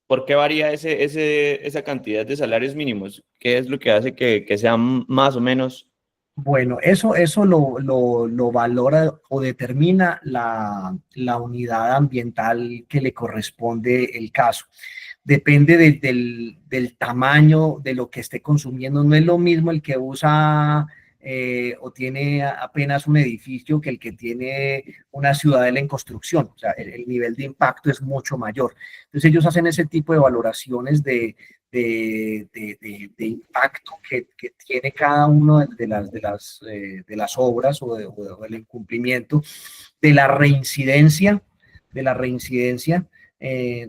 ¿por qué varía esa cantidad de salarios mínimos? ¿Qué es lo que hace que sean más o menos? Bueno, eso lo valora o determina la unidad ambiental que le corresponde el caso. Depende del tamaño de lo que esté consumiendo. No es lo mismo el que usa o tiene apenas un edificio que el que tiene una ciudadela en construcción. O sea, el nivel de impacto es mucho mayor. Entonces ellos hacen ese tipo de valoraciones de impacto que tiene cada una de las obras o del incumplimiento, de la reincidencia.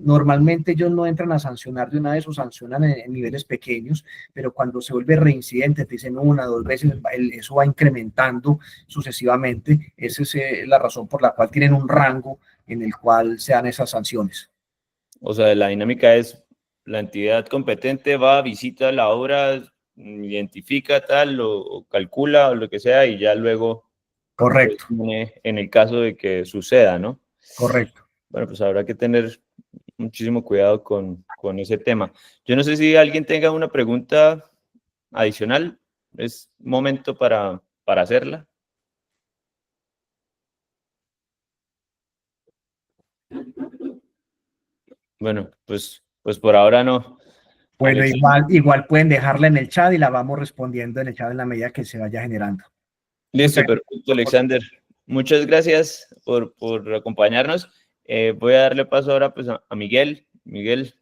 Normalmente ellos no entran a sancionar de una vez o sancionan en niveles pequeños, pero cuando se vuelve reincidente, te dicen 1 o 2 veces, eso va incrementando sucesivamente. Esa es la razón por la cual tienen un rango en el cual se dan esas sanciones. O sea, la dinámica es la entidad competente va, visita la obra, identifica tal o calcula o lo que sea y ya luego. Correcto. En el caso de que suceda, ¿no? Correcto. Bueno, pues habrá que tener muchísimo cuidado con ese tema. Yo no sé si alguien tenga una pregunta adicional. Es momento para hacerla. Bueno, pues por ahora no. Bueno, igual pueden dejarla en el chat y la vamos respondiendo en el chat en la medida que se vaya generando. Listo, perfecto, Alexander. Muchas gracias por acompañarnos. Voy a darle paso ahora pues, a Miguel. Miguel,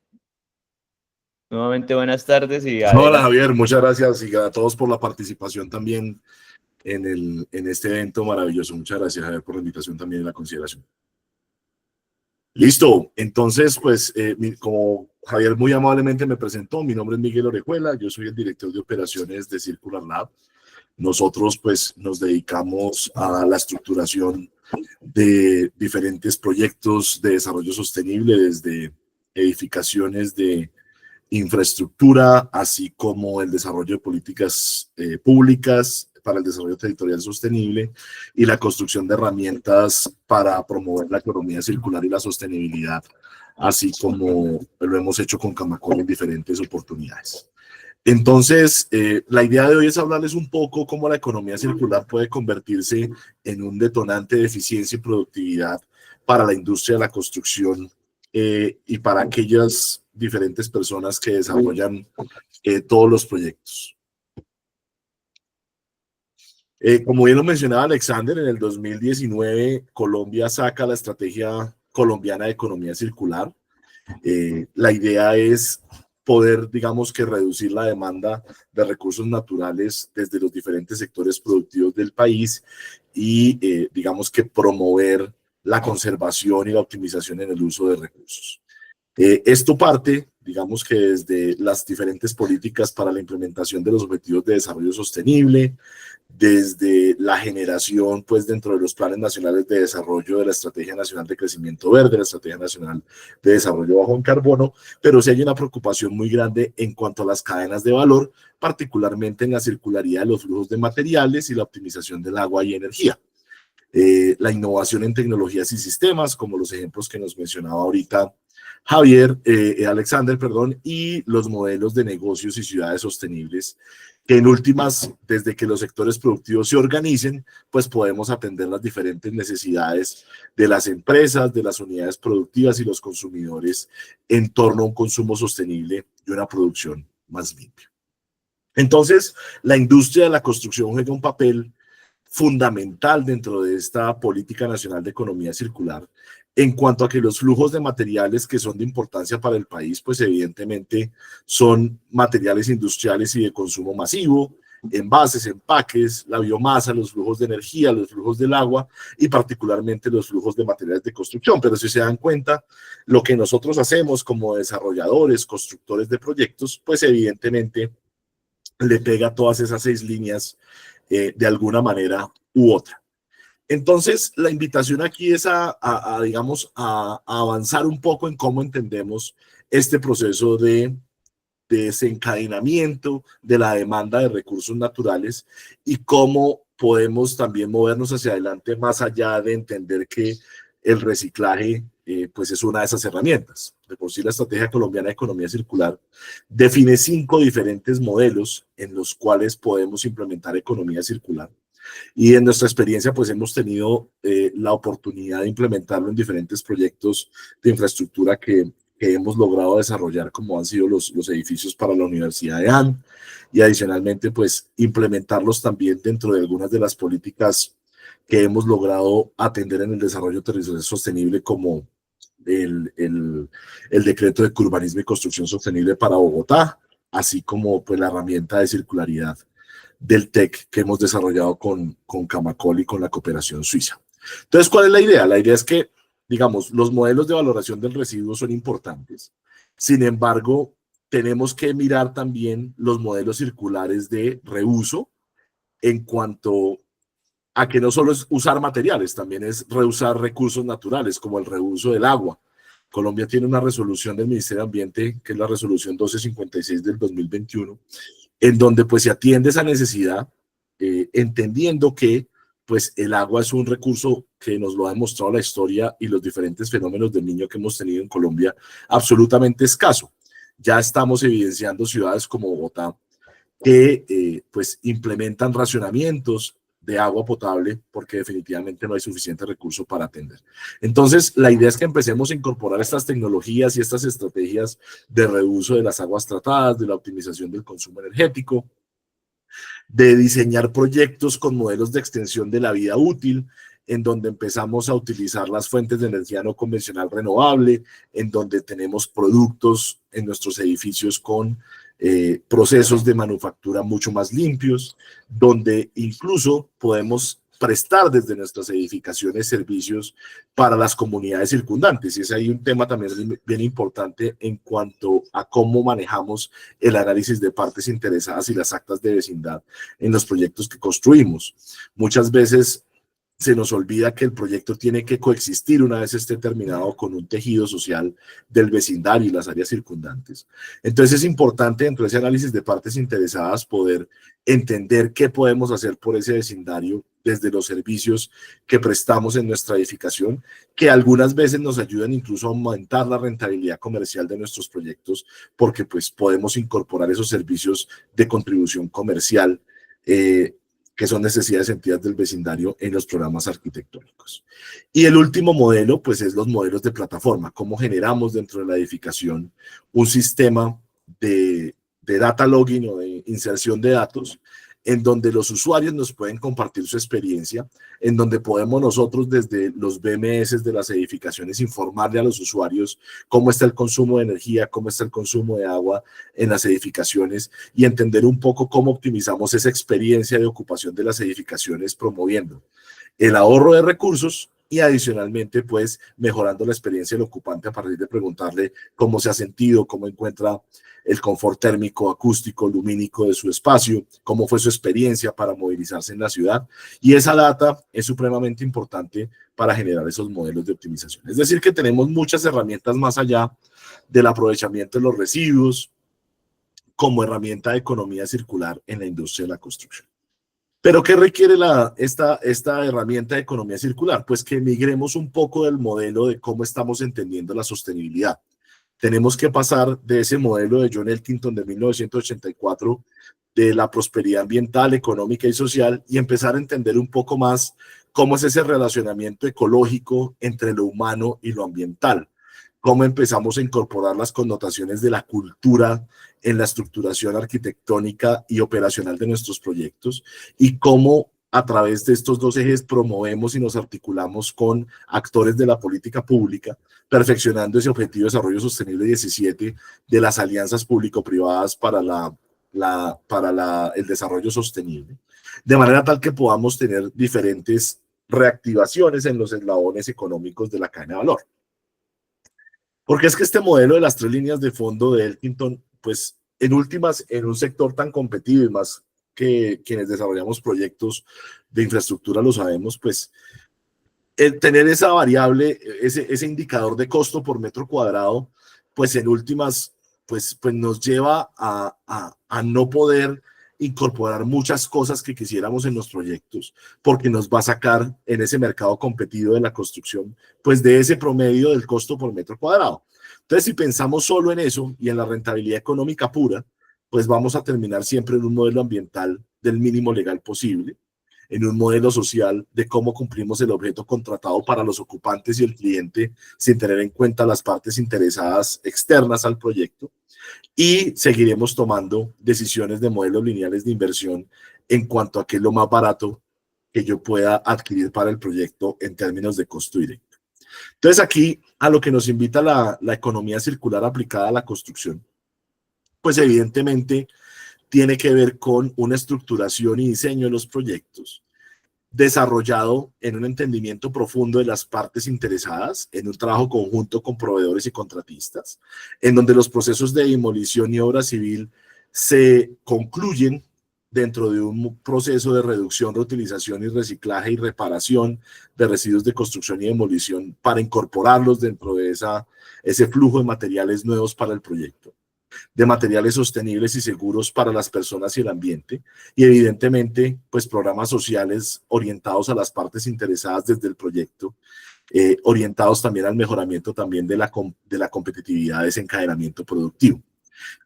nuevamente buenas tardes. Hola Javier, muchas gracias y a todos por la participación también en este evento maravilloso. Muchas gracias Javier por la invitación también y la consideración. Listo, entonces pues como Javier muy amablemente me presentó, mi nombre es Miguel Orejuela, yo soy el director de operaciones de Circular Lab. Nosotros pues nos dedicamos a la estructuración de diferentes proyectos de desarrollo sostenible, desde edificaciones de infraestructura, así como el desarrollo de políticas públicas para el desarrollo territorial sostenible y la construcción de herramientas para promover la economía circular y la sostenibilidad, así como lo hemos hecho con Camacol en diferentes oportunidades. Entonces, la idea de hoy es hablarles un poco cómo la economía circular puede convertirse en un detonante de eficiencia y productividad para la industria de la construcción y para aquellas diferentes personas que desarrollan todos los proyectos. Como bien lo mencionaba Alexander, en el 2019 Colombia saca la Estrategia Colombiana de Economía Circular. La idea es poder, digamos que reducir la demanda de recursos naturales desde los diferentes sectores productivos del país y digamos que promover la conservación y la optimización en el uso de recursos. Esto parte, digamos que desde las diferentes políticas para la implementación de los objetivos de desarrollo sostenible, desde la generación, pues dentro de los planes nacionales de desarrollo de la Estrategia Nacional de Crecimiento Verde, la Estrategia Nacional de Desarrollo Bajo en Carbono, pero sí hay una preocupación muy grande en cuanto a las cadenas de valor, particularmente en la circularidad de los flujos de materiales y la optimización del agua y energía. La innovación en tecnologías y sistemas, como los ejemplos que nos mencionaba ahorita Alexander, y los modelos de negocios y ciudades sostenibles, que en últimas, desde que los sectores productivos se organicen, pues podemos atender las diferentes necesidades de las empresas, de las unidades productivas y los consumidores en torno a un consumo sostenible y una producción más limpia. Entonces, la industria de la construcción juega un papel fundamental dentro de esta política nacional de economía circular, en cuanto a que los flujos de materiales que son de importancia para el país, pues evidentemente son materiales industriales y de consumo masivo, envases, empaques, la biomasa, los flujos de energía, los flujos del agua y particularmente los flujos de materiales de construcción. Pero si se dan cuenta, lo que nosotros hacemos como desarrolladores, constructores de proyectos, pues evidentemente le pega a todas esas 6 líneas de alguna manera u otra. Entonces, la invitación aquí es digamos, a avanzar un poco en cómo entendemos este proceso de desencadenamiento de la demanda de recursos naturales y cómo podemos también movernos hacia adelante más allá de entender que el reciclaje pues es una de esas herramientas. De por sí, la Estrategia Colombiana de Economía Circular define 5 diferentes modelos en los cuales podemos implementar economía circular. Y en nuestra experiencia, pues hemos tenido la oportunidad de implementarlo en diferentes proyectos de infraestructura que hemos logrado desarrollar, como han sido los edificios para la Universidad de AN, y adicionalmente, pues implementarlos también dentro de algunas de las políticas que hemos logrado atender en el desarrollo territorial sostenible, como el decreto de urbanismo y construcción sostenible para Bogotá, así como pues la herramienta de circularidad del TEC que hemos desarrollado con Camacol y con la cooperación suiza. Entonces, ¿cuál es la idea? La idea es que, digamos, los modelos de valoración del residuo son importantes. Sin embargo, tenemos que mirar también los modelos circulares de reuso en cuanto a que no solo es usar materiales, también es reusar recursos naturales, como el reuso del agua. Colombia tiene una resolución del Ministerio de Ambiente, que es la resolución 1256 del 2021, en donde pues se atiende esa necesidad, entendiendo que pues el agua es un recurso que nos lo ha demostrado la historia y los diferentes fenómenos del Niño que hemos tenido en Colombia, absolutamente escaso. Ya estamos evidenciando ciudades como Bogotá que pues implementan racionamientos de agua potable porque definitivamente no hay suficiente recurso para atender. Entonces, la idea es que empecemos a incorporar estas tecnologías y estas estrategias de reuso de las aguas tratadas, de la optimización del consumo energético, de diseñar proyectos con modelos de extensión de la vida útil, en donde empezamos a utilizar las fuentes de energía no convencional renovable, en donde tenemos productos en nuestros edificios con procesos de manufactura mucho más limpios, donde incluso podemos prestar desde nuestras edificaciones servicios para las comunidades circundantes. Y es ahí un tema también bien importante en cuanto a cómo manejamos el análisis de partes interesadas y las actas de vecindad en los proyectos que construimos. Muchas veces se nos olvida que el proyecto tiene que coexistir una vez esté terminado con un tejido social del vecindario y las áreas circundantes. Entonces es importante dentro de ese análisis de partes interesadas poder entender qué podemos hacer por ese vecindario desde los servicios que prestamos en nuestra edificación, que algunas veces nos ayudan incluso a aumentar la rentabilidad comercial de nuestros proyectos, porque pues podemos incorporar esos servicios de contribución comercial que son necesidades sentidas del vecindario en los programas arquitectónicos. Y el último modelo, pues es los modelos de plataforma, cómo generamos dentro de la edificación un sistema de data logging o de inserción de datos, en donde los usuarios nos pueden compartir su experiencia, en donde podemos nosotros desde los BMS de las edificaciones informarle a los usuarios cómo está el consumo de energía, cómo está el consumo de agua en las edificaciones y entender un poco cómo optimizamos esa experiencia de ocupación de las edificaciones, promoviendo el ahorro de recursos, y adicionalmente, pues, mejorando la experiencia del ocupante a partir de preguntarle cómo se ha sentido, cómo encuentra el confort térmico, acústico, lumínico de su espacio, cómo fue su experiencia para movilizarse en la ciudad. Y esa data es supremamente importante para generar esos modelos de optimización. Es decir, que tenemos muchas herramientas más allá del aprovechamiento de los residuos como herramienta de economía circular en la industria de la construcción. ¿Pero qué requiere esta herramienta de economía circular? Pues que migremos un poco del modelo de cómo estamos entendiendo la sostenibilidad. Tenemos que pasar de ese modelo de John Elkington de 1984, de la prosperidad ambiental, económica y social, y empezar a entender un poco más cómo es ese relacionamiento ecológico entre lo humano y lo ambiental. Cómo empezamos a incorporar las connotaciones de la cultura en la estructuración arquitectónica y operacional de nuestros proyectos, y cómo a través de estos dos ejes promovemos y nos articulamos con actores de la política pública, perfeccionando ese Objetivo de Desarrollo Sostenible 17 de las alianzas público-privadas para el desarrollo sostenible, de manera tal que podamos tener diferentes reactivaciones en los eslabones económicos de la cadena de valor. Porque es que este modelo de las 3 líneas de fondo de Elkington, pues en últimas, en un sector tan competitivo y más que quienes desarrollamos proyectos de infraestructura lo sabemos, pues el tener esa variable, ese indicador de costo por metro cuadrado, pues en últimas, pues nos lleva a no poder incorporar muchas cosas que quisiéramos en los proyectos, porque nos va a sacar en ese mercado competitivo de la construcción, pues de ese promedio del costo por metro cuadrado. Entonces, si pensamos solo en eso y en la rentabilidad económica pura, pues vamos a terminar siempre en un modelo ambiental del mínimo legal posible, en un modelo social de cómo cumplimos el objeto contratado para los ocupantes y el cliente sin tener en cuenta las partes interesadas externas al proyecto, y seguiremos tomando decisiones de modelos lineales de inversión en cuanto a qué es lo más barato que yo pueda adquirir para el proyecto en términos de costo directo. Entonces aquí a lo que nos invita la economía circular aplicada a la construcción, pues evidentemente tiene que ver con una estructuración y diseño de los proyectos desarrollado en un entendimiento profundo de las partes interesadas, en un trabajo conjunto con proveedores y contratistas, en donde los procesos de demolición y obra civil se concluyen dentro de un proceso de reducción, reutilización y reciclaje y reparación de residuos de construcción y demolición para incorporarlos dentro de ese flujo de materiales nuevos para el proyecto, de materiales sostenibles y seguros para las personas y el ambiente, y evidentemente pues programas sociales orientados a las partes interesadas desde el proyecto, orientados también al mejoramiento también de la competitividad de ese encadenamiento productivo.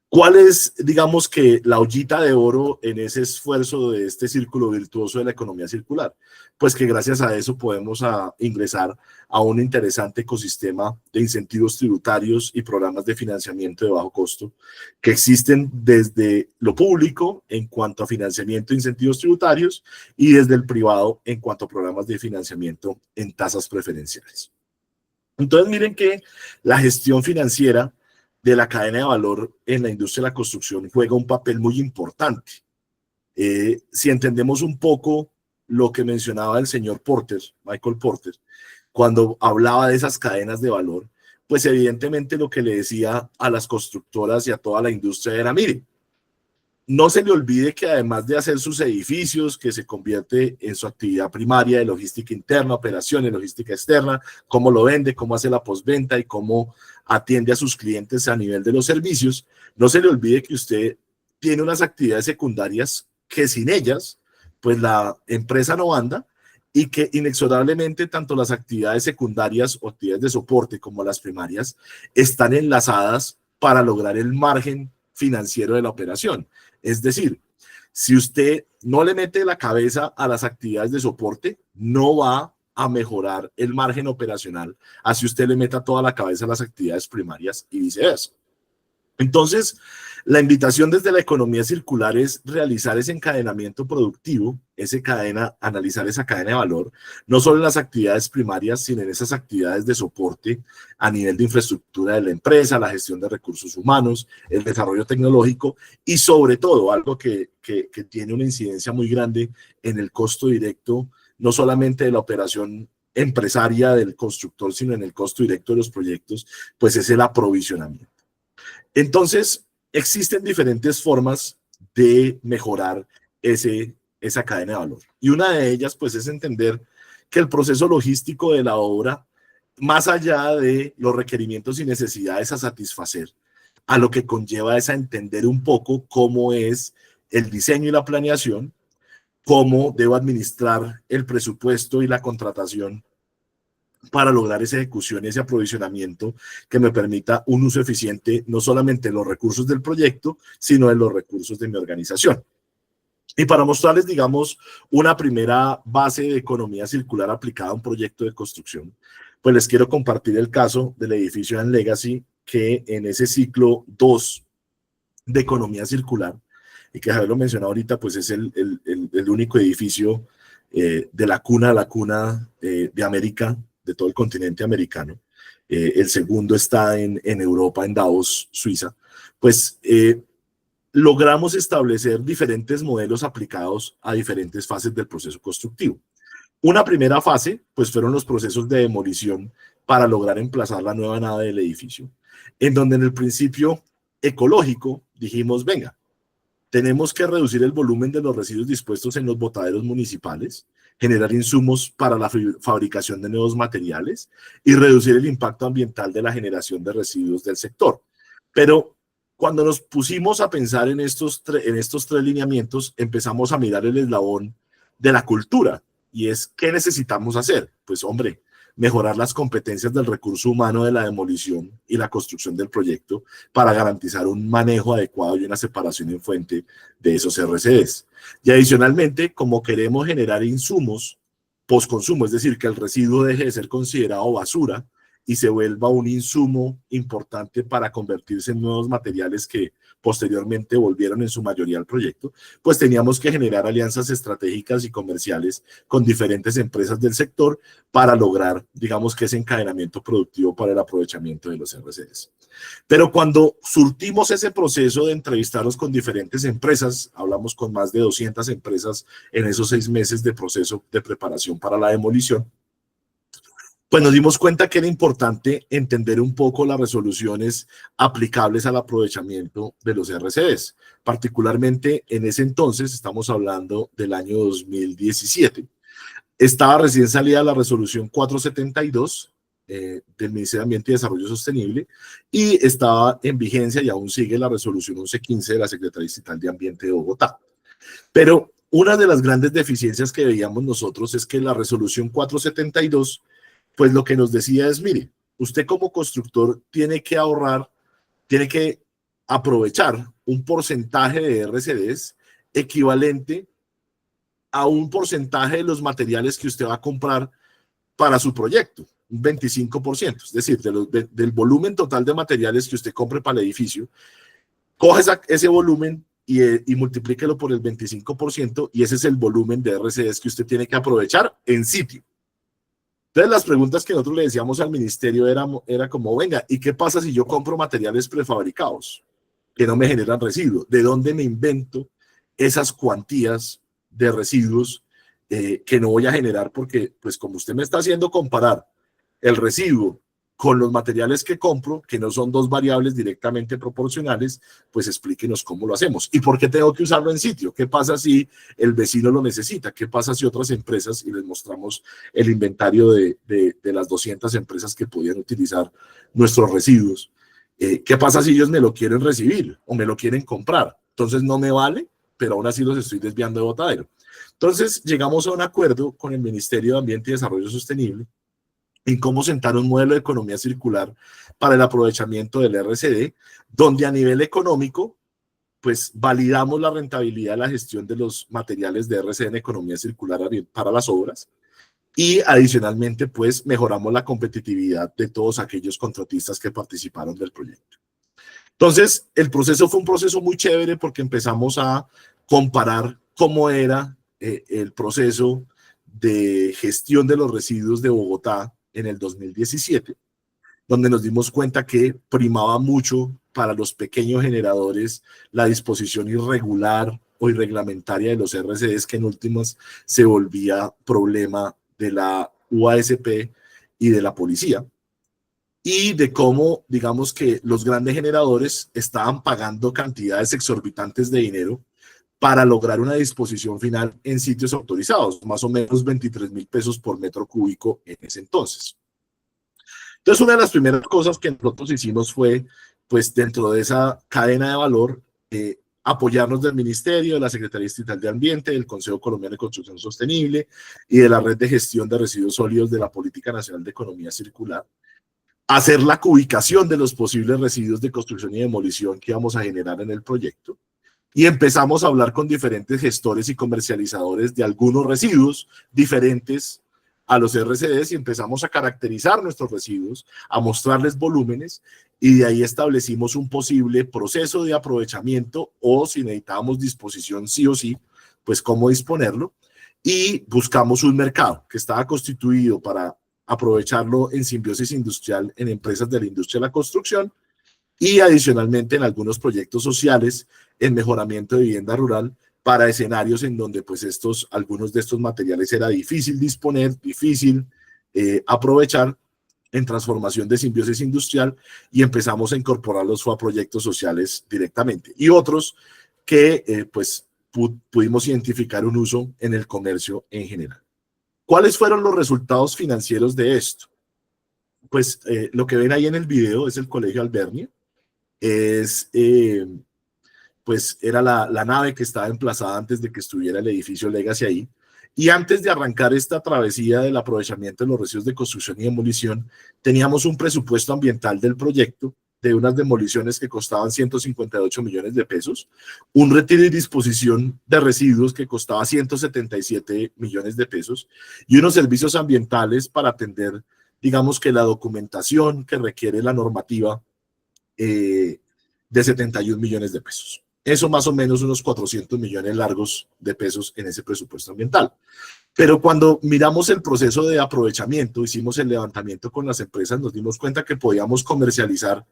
¿Cuál es, digamos que, la ollita de oro en ese esfuerzo de este círculo virtuoso de la economía circular? Pues que gracias a eso podemos ingresar a un interesante ecosistema de incentivos tributarios y programas de financiamiento de bajo costo que existen desde lo público en cuanto a financiamiento de incentivos tributarios y desde el privado en cuanto a programas de financiamiento en tasas preferenciales. Entonces miren que la gestión financiera de la cadena de valor en la industria de la construcción juega un papel muy importante. Si entendemos un poco lo que mencionaba el señor Porter, Michael Porter, cuando hablaba de esas cadenas de valor, pues evidentemente lo que le decía a las constructoras y a toda la industria era, mire, no se le olvide que además de hacer sus edificios, que se convierte en su actividad primaria de logística interna, operaciones, logística externa, cómo lo vende, cómo hace la postventa y cómo atiende a sus clientes a nivel de los servicios, no se le olvide que usted tiene unas actividades secundarias que sin ellas, pues la empresa no anda, y que inexorablemente tanto las actividades secundarias o actividades de soporte como las primarias están enlazadas para lograr el margen financiero de la operación. Es decir, si usted no le mete la cabeza a las actividades de soporte, no va a mejorar el margen operacional, así usted le meta toda la cabeza a las actividades primarias y viceversa. Entonces, la invitación desde la economía circular es realizar ese encadenamiento productivo, analizar esa cadena de valor, no solo en las actividades primarias, sino en esas actividades de soporte a nivel de infraestructura de la empresa, la gestión de recursos humanos, el desarrollo tecnológico y sobre todo algo que tiene una incidencia muy grande en el costo directo, no solamente de la operación empresaria del constructor, sino en el costo directo de los proyectos, pues es el aprovisionamiento. Entonces, existen diferentes formas de mejorar esa cadena de valor. Y una de ellas, pues, es entender que el proceso logístico de la obra, más allá de los requerimientos y necesidades a satisfacer, a lo que conlleva es a entender un poco cómo es el diseño y la planeación, cómo debo administrar el presupuesto y la contratación para lograr esa ejecución y ese aprovisionamiento que me permita un uso eficiente no solamente de los recursos del proyecto, sino de los recursos de mi organización. Y para mostrarles, digamos, una primera base de economía circular aplicada a un proyecto de construcción, pues les quiero compartir el caso del edificio en Legacy, que en ese ciclo 2 de economía circular, y que Javier lo mencionó ahorita, pues es el único edificio de la cuna a la cuna de América, de todo el continente americano. El segundo está en Europa, en Davos, Suiza. Pues logramos establecer diferentes modelos aplicados a diferentes fases del proceso constructivo. Una primera fase, pues fueron los procesos de demolición para lograr emplazar la nueva nave del edificio, en donde en el principio ecológico dijimos, venga, tenemos que reducir el volumen de los residuos dispuestos en los botaderos municipales, generar insumos para la fabricación de nuevos materiales y reducir el impacto ambiental de la generación de residuos del sector. Pero cuando nos pusimos a pensar en estos tres lineamientos, empezamos a mirar el eslabón de la cultura, y es, ¿qué necesitamos hacer? Pues, hombre, mejorar las competencias del recurso humano de la demolición y la construcción del proyecto para garantizar un manejo adecuado y una separación en fuente de esos RCDs. Y adicionalmente, como queremos generar insumos postconsumo, es decir, que el residuo deje de ser considerado basura y se vuelva un insumo importante para convertirse en nuevos materiales que posteriormente volvieron en su mayoría al proyecto, pues teníamos que generar alianzas estratégicas y comerciales con diferentes empresas del sector para lograr, digamos, que ese encadenamiento productivo para el aprovechamiento de los RCDs. Pero cuando surtimos ese proceso de entrevistarnos con diferentes empresas, hablamos con más de 200 empresas en esos 6 meses de proceso de preparación para la demolición, pues nos dimos cuenta que era importante entender un poco las resoluciones aplicables al aprovechamiento de los RCDs. Particularmente en ese entonces, estamos hablando del año 2017, estaba recién salida la resolución 472 del Ministerio de Ambiente y Desarrollo Sostenible y estaba en vigencia y aún sigue la resolución 1115 de la Secretaría Distrital de Ambiente de Bogotá. Pero una de las grandes deficiencias que veíamos nosotros es que la resolución 472 pues lo que nos decía es, mire, usted como constructor tiene que ahorrar, tiene que aprovechar un porcentaje de RCDs equivalente a un porcentaje de los materiales que usted va a comprar para su proyecto, un 25%, es decir, del volumen total de materiales que usted compre para el edificio, coge ese volumen y multiplíquelo por el 25% y ese es el volumen de RCDs que usted tiene que aprovechar en sitio. Entonces, las preguntas que nosotros le decíamos al ministerio era como, venga, ¿y qué pasa si yo compro materiales prefabricados que no me generan residuos? ¿De dónde me invento esas cuantías de residuos que no voy a generar? Porque, pues, como usted me está haciendo comparar el residuo con los materiales que compro, que no son dos variables directamente proporcionales, pues explíquenos cómo lo hacemos. ¿Y por qué tengo que usarlo en sitio? ¿Qué pasa si el vecino lo necesita? ¿Qué pasa si otras empresas, y les mostramos el inventario de las 200 empresas que podían utilizar nuestros residuos? ¿Qué pasa si ellos me lo quieren recibir o me lo quieren comprar? Entonces no me vale, pero aún así los estoy desviando de botadero. Entonces llegamos a un acuerdo con el Ministerio de Ambiente y Desarrollo Sostenible en cómo sentar un modelo de economía circular para el aprovechamiento del RCD, donde a nivel económico, pues validamos la rentabilidad de la gestión de los materiales de RCD en economía circular para las obras y adicionalmente, pues mejoramos la competitividad de todos aquellos contratistas que participaron del proyecto. Entonces, el proceso fue un proceso muy chévere porque empezamos a comparar cómo era el proceso de gestión de los residuos de Bogotá en el 2017, donde nos dimos cuenta que primaba mucho para los pequeños generadores la disposición irregular o irreglamentaria de los RCDs, que en últimas se volvía problema de la UASP y de la policía, y de cómo, digamos que los grandes generadores estaban pagando cantidades exorbitantes de dinero para lograr una disposición final en sitios autorizados, más o menos 23.000 pesos por metro cúbico en ese entonces. Entonces, una de las primeras cosas que nosotros hicimos fue, pues dentro de esa cadena de valor, apoyarnos del Ministerio, de la Secretaría Distrital de Ambiente, del Consejo Colombiano de Construcción Sostenible y de la Red de Gestión de Residuos Sólidos de la Política Nacional de Economía Circular, hacer la cubicación de los posibles residuos de construcción y demolición que íbamos a generar en el proyecto, y empezamos a hablar con diferentes gestores y comercializadores de algunos residuos diferentes a los RCDs y empezamos a caracterizar nuestros residuos, a mostrarles volúmenes, y de ahí establecimos un posible proceso de aprovechamiento, o si necesitábamos disposición sí o sí, pues cómo disponerlo, y buscamos un mercado que estaba constituido para aprovecharlo en simbiosis industrial en empresas de la industria de la construcción, y adicionalmente en algunos proyectos sociales en mejoramiento de vivienda rural para escenarios en donde pues algunos de estos materiales era difícil disponer, difícil aprovechar, en transformación de simbiosis industrial, y empezamos a incorporarlos a proyectos sociales directamente, y otros que pues pudimos identificar un uso en el comercio en general. ¿Cuáles fueron los resultados financieros de esto? Pues lo que ven ahí en el video es el Colegio Albernia, pues era la nave que estaba emplazada antes de que estuviera el edificio Legacy ahí, y antes de arrancar esta travesía del aprovechamiento de los residuos de construcción y demolición, teníamos un presupuesto ambiental del proyecto de unas demoliciones que costaban 158 millones de pesos, un retiro y disposición de residuos que costaba 177 millones de pesos, y unos servicios ambientales para atender, digamos que la documentación que requiere la normativa, de 71 millones de pesos. Eso más o menos unos 400 millones largos de pesos en ese presupuesto ambiental. Pero cuando miramos el proceso de aprovechamiento, hicimos el levantamiento con las empresas, nos dimos cuenta que podíamos comercializar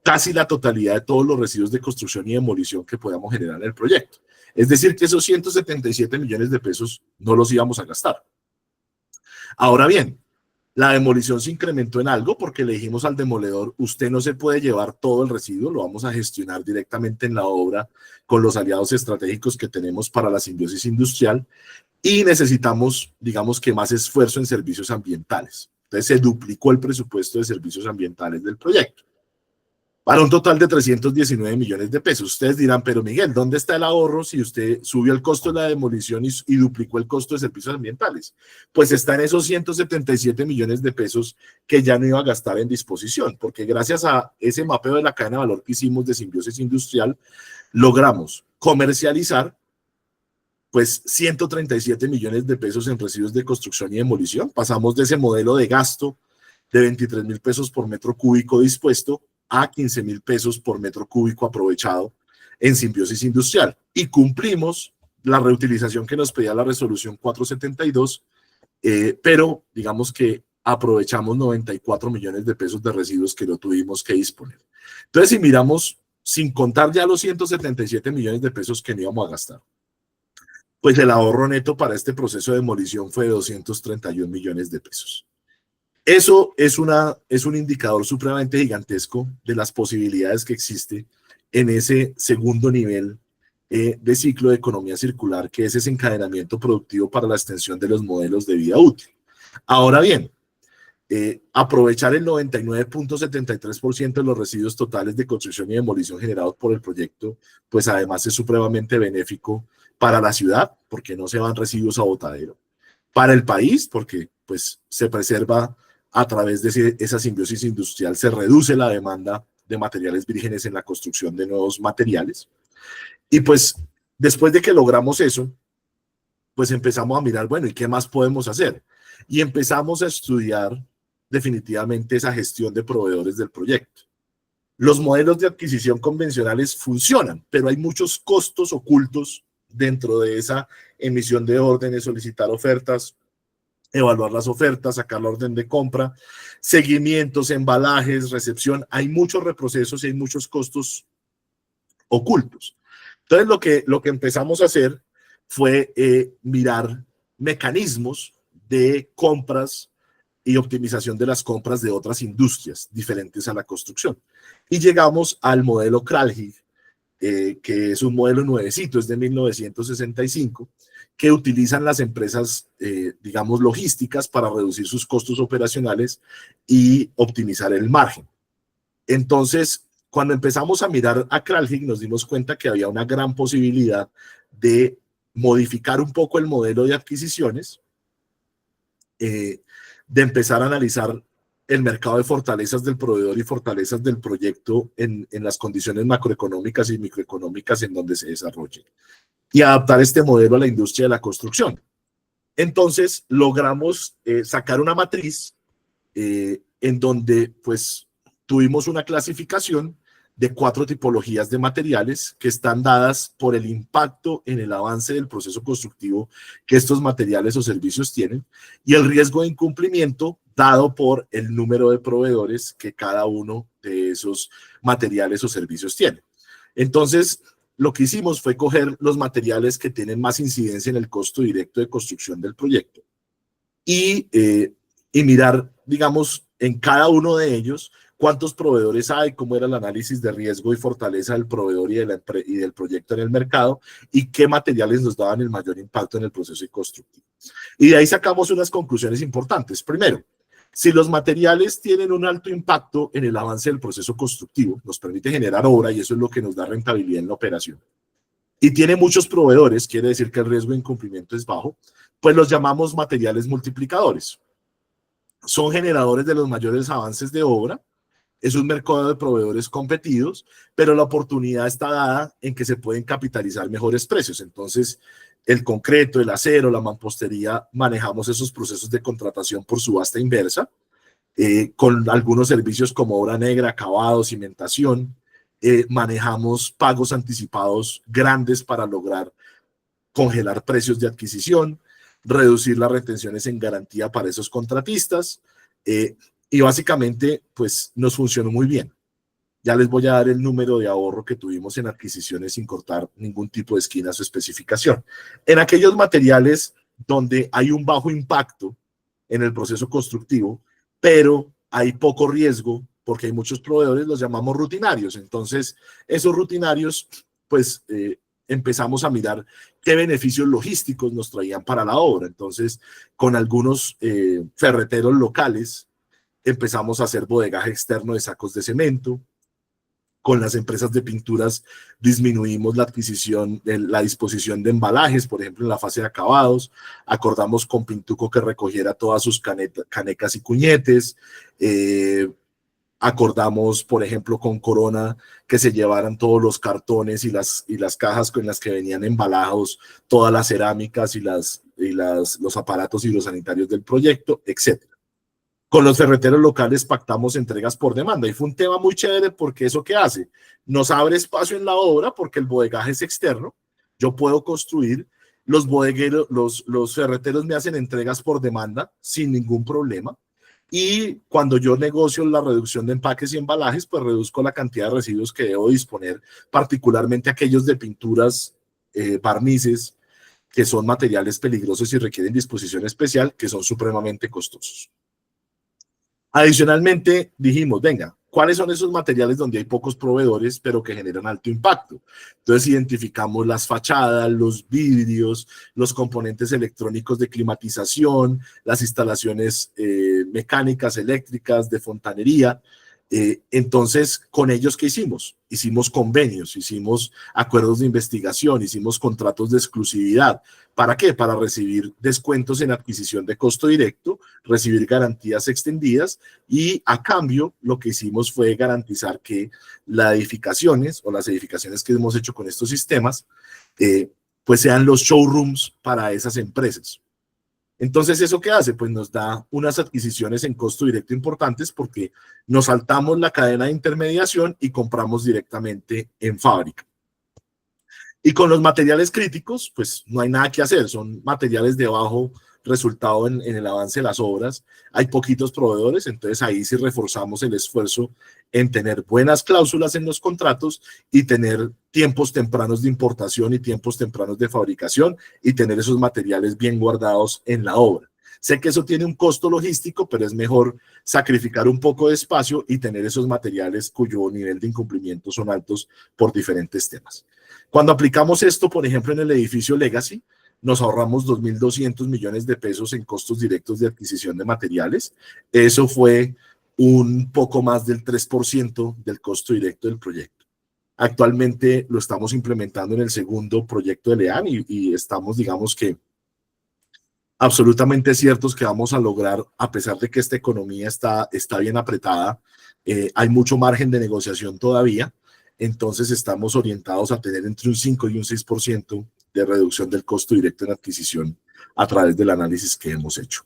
casi la totalidad de todos los residuos de construcción y demolición que podíamos generar en el proyecto. Es decir, que esos 177 millones de pesos no los íbamos a gastar. Ahora bien, la demolición se incrementó en algo porque le dijimos al demoledor, usted no se puede llevar todo el residuo, lo vamos a gestionar directamente en la obra con los aliados estratégicos que tenemos para la simbiosis industrial, y necesitamos, digamos que más esfuerzo en servicios ambientales. Entonces se duplicó el presupuesto de servicios ambientales del proyecto, para un total de 319 millones de pesos. Ustedes dirán, pero Miguel, ¿dónde está el ahorro si usted subió el costo de la demolición y duplicó el costo de servicios ambientales? Pues está en esos 177 millones de pesos que ya no iba a gastar en disposición, porque gracias a ese mapeo de la cadena de valor que hicimos de simbiosis industrial, logramos comercializar pues 137 millones de pesos en residuos de construcción y demolición. Pasamos de ese modelo de gasto de 23.000 pesos por metro cúbico dispuesto a 15.000 pesos por metro cúbico aprovechado en simbiosis industrial, y cumplimos la reutilización que nos pedía la resolución 472, pero digamos que aprovechamos 94 millones de pesos de residuos que no tuvimos que disponer. Entonces, si miramos, sin contar ya los 177 millones de pesos que no íbamos a gastar, pues el ahorro neto para este proceso de demolición fue de 231 millones de pesos. Eso es un indicador supremamente gigantesco de las posibilidades que existe en ese segundo nivel de ciclo de economía circular, que es ese encadenamiento productivo para la extensión de los modelos de vida útil. Ahora bien, aprovechar el 99.73% de los residuos totales de construcción y demolición generados por el proyecto, pues además es supremamente benéfico para la ciudad, porque no se van residuos a botadero, para el país, porque pues se preserva a través de esa simbiosis industrial, se reduce la demanda de materiales vírgenes en la construcción de nuevos materiales. Y pues después de que logramos eso, pues empezamos a mirar, bueno, ¿y qué más podemos hacer? Y empezamos a estudiar definitivamente esa gestión de proveedores del proyecto. Los modelos de adquisición convencionales funcionan, pero hay muchos costos ocultos dentro de esa emisión de órdenes, solicitar ofertas, evaluar las ofertas, sacar la orden de compra, seguimientos, embalajes, recepción. Hay muchos reprocesos y hay muchos costos ocultos. Entonces, lo que empezamos a hacer fue mirar mecanismos de compras y optimización de las compras de otras industrias diferentes a la construcción. Y llegamos al modelo Kralhig, que es un modelo nuevecito, es de 1965, que utilizan las empresas, digamos, logísticas para reducir sus costos operacionales y optimizar el margen. Entonces, cuando empezamos a mirar a Kralhig, nos dimos cuenta que había una gran posibilidad de modificar un poco el modelo de adquisiciones, de empezar a analizar el mercado de fortalezas del proveedor y fortalezas del proyecto en las condiciones macroeconómicas y microeconómicas en donde se desarrolle, y adaptar este modelo a la industria de la construcción. Entonces, logramos sacar una matriz en donde pues tuvimos una clasificación de 4 tipologías de materiales que están dadas por el impacto en el avance del proceso constructivo que estos materiales o servicios tienen, y el riesgo de incumplimiento dado por el número de proveedores que cada uno de esos materiales o servicios tiene. Entonces, lo que hicimos fue coger los materiales que tienen más incidencia en el costo directo de construcción del proyecto y mirar, digamos, en cada uno de ellos cuántos proveedores hay, cómo era el análisis de riesgo y fortaleza del proveedor y del proyecto en el mercado, y qué materiales nos daban el mayor impacto en el proceso constructivo. Y de ahí sacamos unas conclusiones importantes. Primero, si los materiales tienen un alto impacto en el avance del proceso constructivo, nos permite generar obra y eso es lo que nos da rentabilidad en la operación, y tiene muchos proveedores, quiere decir que el riesgo de incumplimiento es bajo, pues los llamamos materiales multiplicadores. Son generadores de los mayores avances de obra. Es un mercado de proveedores competidos, pero la oportunidad está dada en que se pueden capitalizar mejores precios. Entonces, el concreto, el acero, la mampostería, manejamos esos procesos de contratación por subasta inversa, con algunos servicios como obra negra, acabado, cimentación. Manejamos pagos anticipados grandes para lograr congelar precios de adquisición, reducir las retenciones en garantía para esos contratistas, y básicamente, pues nos funcionó muy bien. Ya les voy a dar el número de ahorro que tuvimos en adquisiciones sin cortar ningún tipo de esquina a su especificación. En aquellos materiales donde hay un bajo impacto en el proceso constructivo, pero hay poco riesgo, porque hay muchos proveedores, los llamamos rutinarios. Entonces, esos rutinarios, pues empezamos a mirar qué beneficios logísticos nos traían para la obra. Entonces, con algunos ferreteros locales, empezamos a hacer bodegaje externo de sacos de cemento. Con las empresas de pinturas disminuimos la adquisición, la disposición de embalajes, por ejemplo, en la fase de acabados. Acordamos con Pintuco que recogiera todas sus canecas y cuñetes. Acordamos, por ejemplo, con Corona que se llevaran todos los cartones y las cajas con las que venían embalados, todas las cerámicas y los aparatos hidrosanitarios del proyecto, etc. Con los ferreteros locales pactamos entregas por demanda y fue un tema muy chévere porque eso ¿qué hace? Nos abre espacio en la obra porque el bodegaje es externo. Yo puedo construir, los bodegueros, los ferreteros me hacen entregas por demanda sin ningún problema. Y cuando yo negocio la reducción de empaques y embalajes, pues reduzco la cantidad de residuos que debo disponer, particularmente aquellos de pinturas, barnices, que son materiales peligrosos y requieren disposición especial, que son supremamente costosos. Adicionalmente, dijimos, venga, ¿cuáles son esos materiales donde hay pocos proveedores, pero que generan alto impacto? Entonces, identificamos las fachadas, los vidrios, los componentes electrónicos de climatización, las instalaciones mecánicas, eléctricas, de fontanería. Entonces, con ellos, ¿qué hicimos? Hicimos convenios, hicimos acuerdos de investigación, hicimos contratos de exclusividad. ¿Para qué? Para recibir descuentos en adquisición de costo directo, recibir garantías extendidas y a cambio lo que hicimos fue garantizar que las edificaciones que hemos hecho con estos sistemas, pues sean los showrooms para esas empresas. Entonces, ¿eso qué hace? Pues nos da unas adquisiciones en costo directo importantes porque nos saltamos la cadena de intermediación y compramos directamente en fábrica. Y con los materiales críticos, pues no hay nada que hacer, son materiales de bajo resultado en el avance de las obras. Hay poquitos proveedores, entonces ahí sí reforzamos el esfuerzo en tener buenas cláusulas en los contratos y tener tiempos tempranos de importación y tiempos tempranos de fabricación y tener esos materiales bien guardados en la obra. Sé que eso tiene un costo logístico, pero es mejor sacrificar un poco de espacio y tener esos materiales cuyo nivel de incumplimiento son altos por diferentes temas. Cuando aplicamos esto, por ejemplo, en el edificio Legacy, nos ahorramos 2.200 millones de pesos en costos directos de adquisición de materiales. Eso fue un poco más del 3% del costo directo del proyecto. Actualmente lo estamos implementando en el segundo proyecto de LEAN y estamos, digamos que, absolutamente ciertos que vamos a lograr, a pesar de que esta economía está bien apretada, hay mucho margen de negociación todavía, entonces estamos orientados a tener entre un 5 y un 6% de reducción del costo directo en adquisición a través del análisis que hemos hecho.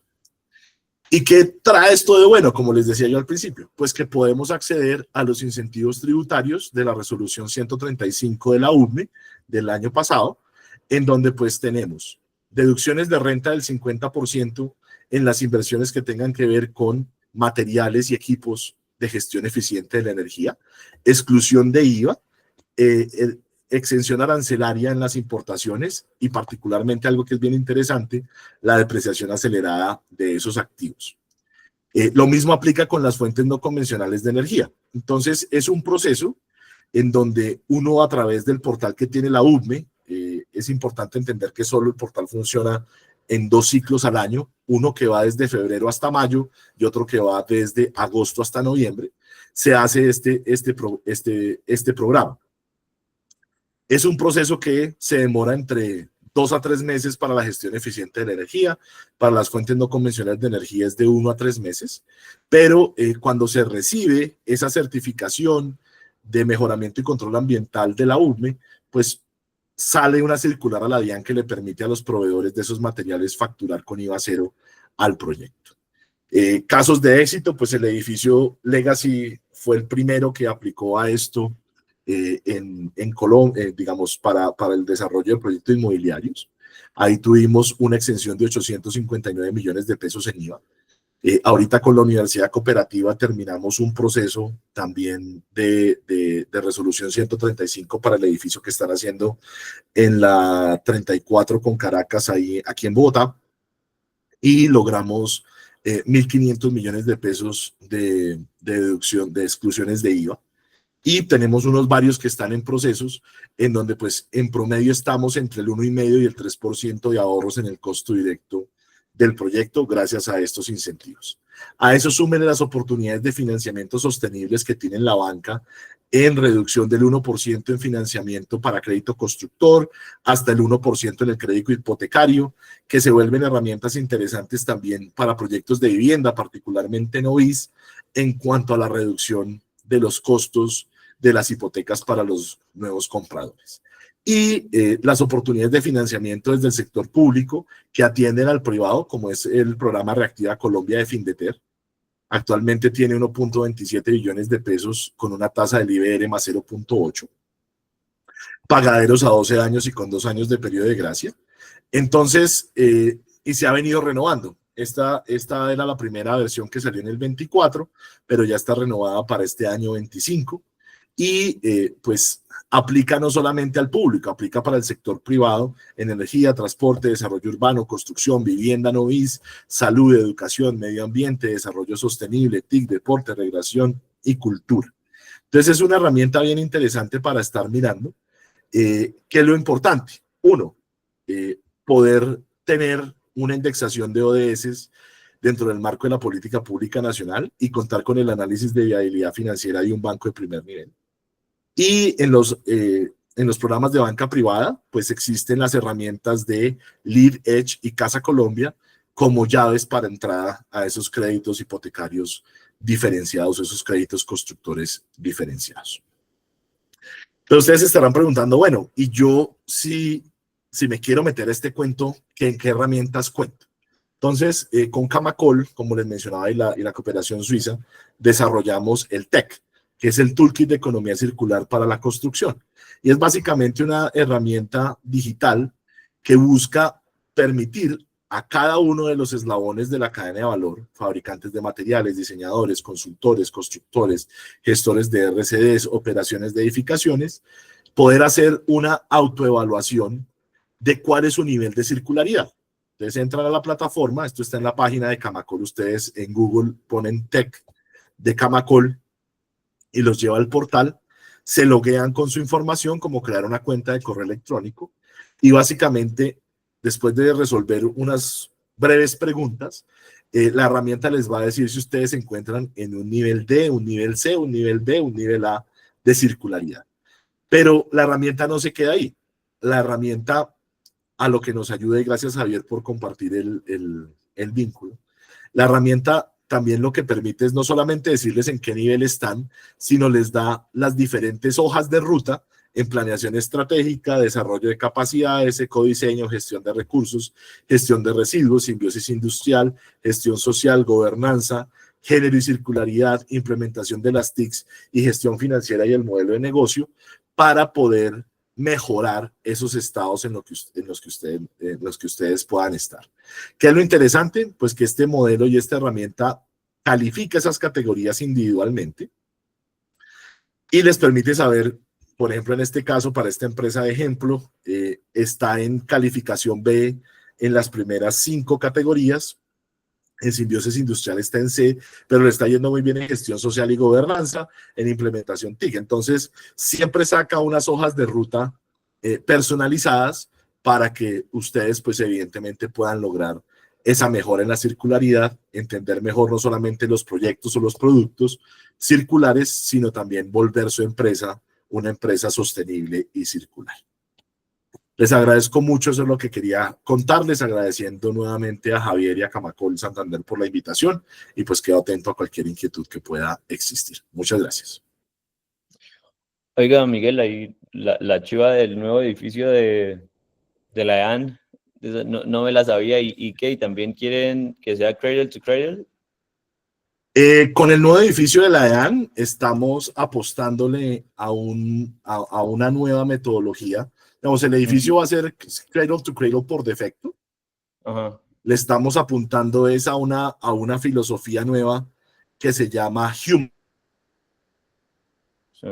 ¿Y qué trae esto de bueno? Como les decía yo al principio, pues que podemos acceder a los incentivos tributarios de la resolución 135 de la URME del año pasado, en donde pues tenemos deducciones de renta del 50% en las inversiones que tengan que ver con materiales y equipos de gestión eficiente de la energía, exclusión de IVA, exención arancelaria en las importaciones y particularmente algo que es bien interesante, la depreciación acelerada de esos activos. Lo mismo aplica con las fuentes no convencionales de energía. Entonces, es un proceso en donde uno a través del portal que tiene la URME, es importante entender que solo el portal funciona en 2 ciclos al año, uno que va desde febrero hasta mayo y otro que va desde agosto hasta noviembre, se hace este programa. Es un proceso que se demora entre 2 a 3 meses para la gestión eficiente de la energía, para las fuentes no convencionales de energía es de 1 a 3 meses, pero cuando se recibe esa certificación de mejoramiento y control ambiental de la URME, pues sale una circular a la DIAN que le permite a los proveedores de esos materiales facturar con IVA cero al proyecto. Casos de éxito, pues el edificio Legacy fue el primero que aplicó a esto en Colombia, digamos, para el desarrollo de proyectos inmobiliarios. Ahí tuvimos una exención de 859 millones de pesos en IVA. Ahorita con la Universidad Cooperativa terminamos un proceso también de resolución 135 para el edificio que están haciendo en la 34 con Caracas, aquí en Bogotá, y logramos 1.500 millones de pesos de deducción, de exclusiones de IVA. Y tenemos varios que están en procesos en donde pues en promedio estamos entre el 1,5 y el 3% de ahorros en el costo directo del proyecto gracias a estos incentivos. A eso sumen las oportunidades de financiamiento sostenibles que tiene la banca en reducción del 1% en financiamiento para crédito constructor, hasta el 1% en el crédito hipotecario, que se vuelven herramientas interesantes también para proyectos de vivienda, particularmente en OIS, en cuanto a la reducción de los costos de las hipotecas para los nuevos compradores. Y las oportunidades de financiamiento desde el sector público que atienden al privado, como es el programa Reactiva Colombia de Findeter. Actualmente tiene 1.27 billones de pesos con una tasa del IBR más 0.8. Pagaderos a 12 años y con 2 años de periodo de gracia. Entonces, y se ha venido renovando. Esta era la primera versión que salió en el 24, pero ya está renovada para este año 25. Y pues aplica no solamente al público, aplica para el sector privado en energía, transporte, desarrollo urbano, construcción, vivienda, novis, salud, educación, medio ambiente, desarrollo sostenible, TIC, deporte, recreación y cultura. Entonces es una herramienta bien interesante para estar mirando. ¿Qué es lo importante? Uno, poder tener una indexación de ODS dentro del marco de la política pública nacional y contar con el análisis de viabilidad financiera de un banco de primer nivel. Y en los programas de banca privada, pues existen las herramientas de Lead Edge y Casa Colombia como llaves para entrada a esos créditos hipotecarios diferenciados, esos créditos constructores diferenciados. Pero ustedes estarán preguntando, bueno, y yo si me quiero meter a este cuento, ¿en qué herramientas cuento? Entonces, con Camacol, como les mencionaba, y la cooperación suiza, desarrollamos el TEC, que es el Toolkit de Economía Circular para la Construcción. Y es básicamente una herramienta digital que busca permitir a cada uno de los eslabones de la cadena de valor, fabricantes de materiales, diseñadores, consultores, constructores, gestores de RCDs, operaciones de edificaciones, poder hacer una autoevaluación de cuál es su nivel de circularidad. Entonces entran a la plataforma, esto está en la página de Camacol, ustedes en Google ponen Tech de Camacol y los lleva al portal, se loguean con su información, como crear una cuenta de correo electrónico, y básicamente, después de resolver unas breves preguntas, la herramienta les va a decir si ustedes se encuentran en un nivel D, un nivel C, un nivel B, un nivel A de circularidad. Pero la herramienta no se queda ahí. La herramienta, a lo que nos ayuda, y gracias Javier por compartir el vínculo, la herramienta también lo que permite es no solamente decirles en qué nivel están, sino les da las diferentes hojas de ruta en planeación estratégica, desarrollo de capacidades, ecodiseño, gestión de recursos, gestión de residuos, simbiosis industrial, gestión social, gobernanza, género y circularidad, implementación de las TICs y gestión financiera y el modelo de negocio, para poder mejorar esos estados en los que ustedes puedan estar. ¿Qué es lo interesante? Pues que este modelo y esta herramienta califica esas categorías individualmente y les permite saber, por ejemplo, en este caso, para esta empresa de ejemplo, está en calificación B en las primeras 5 categorías. En simbiosis industrial está en C, pero le está yendo muy bien en gestión social y gobernanza, en implementación TIC. Entonces, siempre saca unas hojas de ruta personalizadas para que ustedes, pues evidentemente, puedan lograr esa mejora en la circularidad, entender mejor no solamente los proyectos o los productos circulares, sino también volver su empresa una empresa sostenible y circular. Les agradezco mucho, eso es lo que quería contarles, agradeciendo nuevamente a Javier y a Camacol Santander por la invitación, y pues quedo atento a cualquier inquietud que pueda existir. Muchas gracias. Oiga, Miguel, ahí la chiva del nuevo edificio de la EAN, no me la sabía, ¿y qué? ¿Y también quieren que sea Cradle to Cradle? Con el nuevo edificio de la EAN estamos apostándole a una nueva metodología. Digamos, el edificio va a ser Cradle to Cradle por defecto. Ajá. Le estamos apuntando a una filosofía nueva que se llama Human. Sí.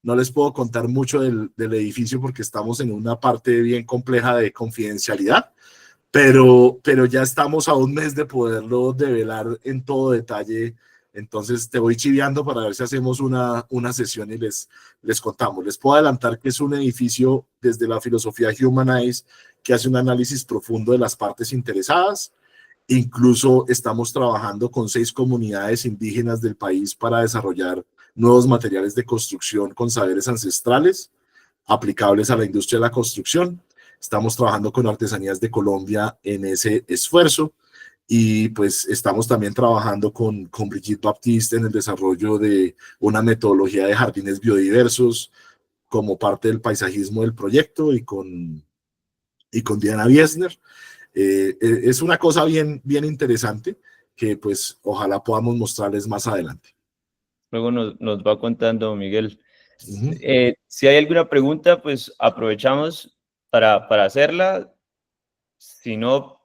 No les puedo contar mucho del edificio porque estamos en una parte bien compleja de confidencialidad, pero ya estamos a un mes de poderlo develar en todo detalle. Entonces te voy chiviando para ver si hacemos una sesión y les contamos. Les puedo adelantar que es un edificio desde la filosofía Humanize que hace un análisis profundo de las partes interesadas. Incluso estamos trabajando con 6 comunidades indígenas del país para desarrollar nuevos materiales de construcción con saberes ancestrales aplicables a la industria de la construcción. Estamos trabajando con Artesanías de Colombia en ese esfuerzo, y pues estamos también trabajando con Brigitte Baptiste en el desarrollo de una metodología de jardines biodiversos como parte del paisajismo del proyecto, y con Diana Wiesner. Es una cosa bien interesante que pues ojalá podamos mostrarles más adelante. Luego nos va contando, Miguel. Uh-huh. Si hay alguna pregunta, pues aprovechamos para hacerla. Si no,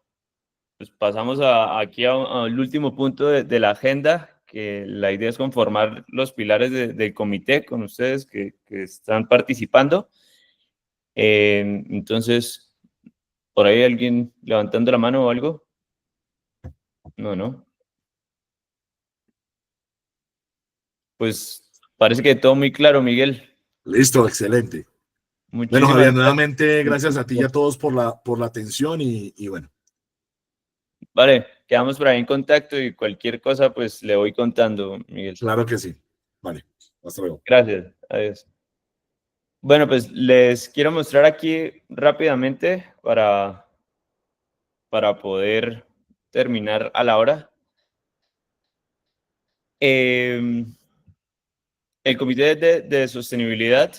pues pasamos aquí al último punto de la agenda, que la idea es conformar los pilares del comité con ustedes que están participando. Entonces, ¿por ahí alguien levantando la mano o algo? No. Pues parece que todo muy claro, Miguel. Listo, excelente. Bueno, Javier, nuevamente gracias a ti y a todos por la atención y bueno. Vale, quedamos por ahí en contacto y cualquier cosa pues le voy contando, Miguel. Claro que sí. Vale, hasta luego. Gracias, adiós. Bueno, pues les quiero mostrar aquí rápidamente para poder terminar a la hora. El Comité de Sostenibilidad,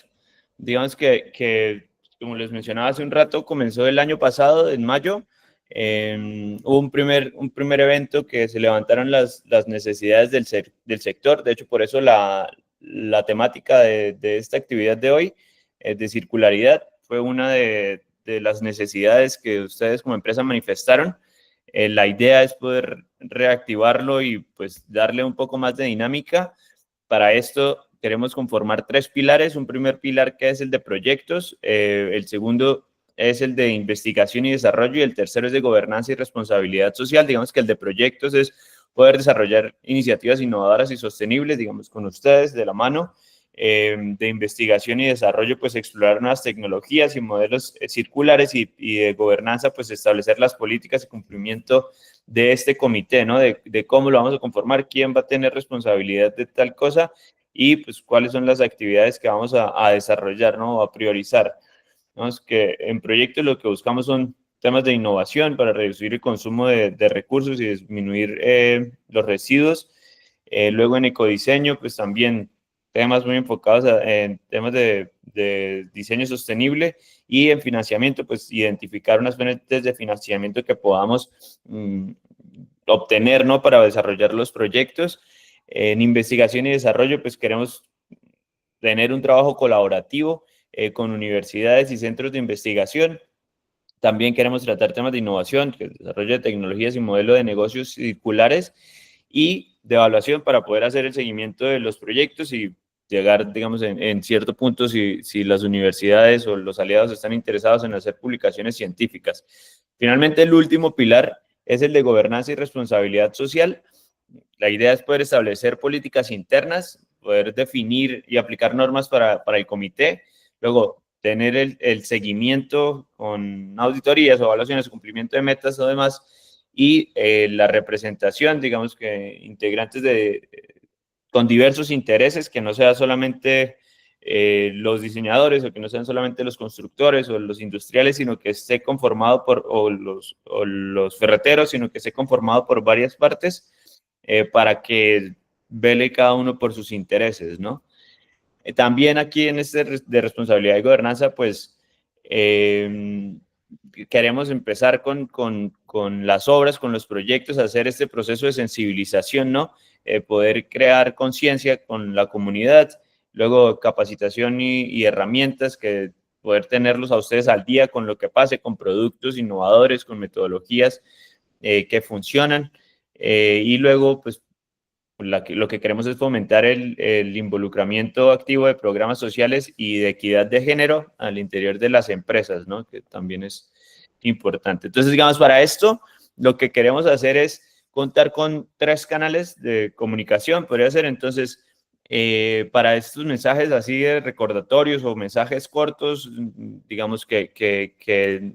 digamos que, como les mencionaba hace un rato, comenzó el año pasado, en mayo. Hubo un primer evento que se levantaron las necesidades del sector. De hecho, por eso la temática de esta actividad de hoy, de circularidad, fue una de las necesidades que ustedes como empresa manifestaron. La idea es poder reactivarlo y pues darle un poco más de dinámica. Para esto queremos conformar 3 pilares. Un primer pilar que es el de proyectos, el segundo es el de investigación y desarrollo y el tercero es de gobernanza y responsabilidad social. Digamos que el de proyectos es poder desarrollar iniciativas innovadoras y sostenibles, digamos, con ustedes de la mano. De investigación y desarrollo, pues explorar nuevas tecnologías y modelos circulares y de gobernanza, pues establecer las políticas y cumplimiento de este comité, ¿no? De cómo lo vamos a conformar, quién va a tener responsabilidad de tal cosa y pues cuáles son las actividades que vamos a desarrollar, ¿no? A priorizar. ¿No? Es que en proyectos lo que buscamos son temas de innovación para reducir el consumo de recursos y disminuir los residuos. Luego en ecodiseño, pues también temas muy enfocados en temas de diseño sostenible y en financiamiento, pues identificar unas fuentes de financiamiento que podamos obtener, ¿no? Para desarrollar los proyectos. En investigación y desarrollo, pues queremos tener un trabajo colaborativo con universidades y centros de investigación. También queremos tratar temas de innovación, desarrollo de tecnologías y modelo de negocios circulares y de evaluación para poder hacer el seguimiento de los proyectos y llegar, digamos, en cierto punto si las universidades o los aliados están interesados en hacer publicaciones científicas. Finalmente, el último pilar es el de gobernanza y responsabilidad social. La idea es poder establecer políticas internas, poder definir y aplicar normas para el comité, luego tener el seguimiento con auditorías o evaluaciones de cumplimiento de metas o demás, y la representación, digamos que integrantes con diversos intereses, que no sea solamente los diseñadores o que no sean solamente los constructores o los industriales, sino que esté conformado o los ferreteros, sino que esté conformado por varias partes para que vele cada uno por sus intereses, ¿no? También aquí en este de responsabilidad y gobernanza, pues queremos empezar con las obras, con los proyectos, hacer este proceso de sensibilización, ¿no? Poder crear conciencia con la comunidad, luego capacitación y herramientas que poder tenerlos a ustedes al día con lo que pase, con productos innovadores, con metodologías que funcionan y luego, pues, lo que queremos es fomentar el involucramiento activo de programas sociales y de equidad de género al interior de las empresas, ¿no? Que también es importante. Entonces, digamos, para esto, lo que queremos hacer es contar con 3 canales de comunicación, podría ser. Entonces, para estos mensajes así de recordatorios o mensajes cortos, digamos que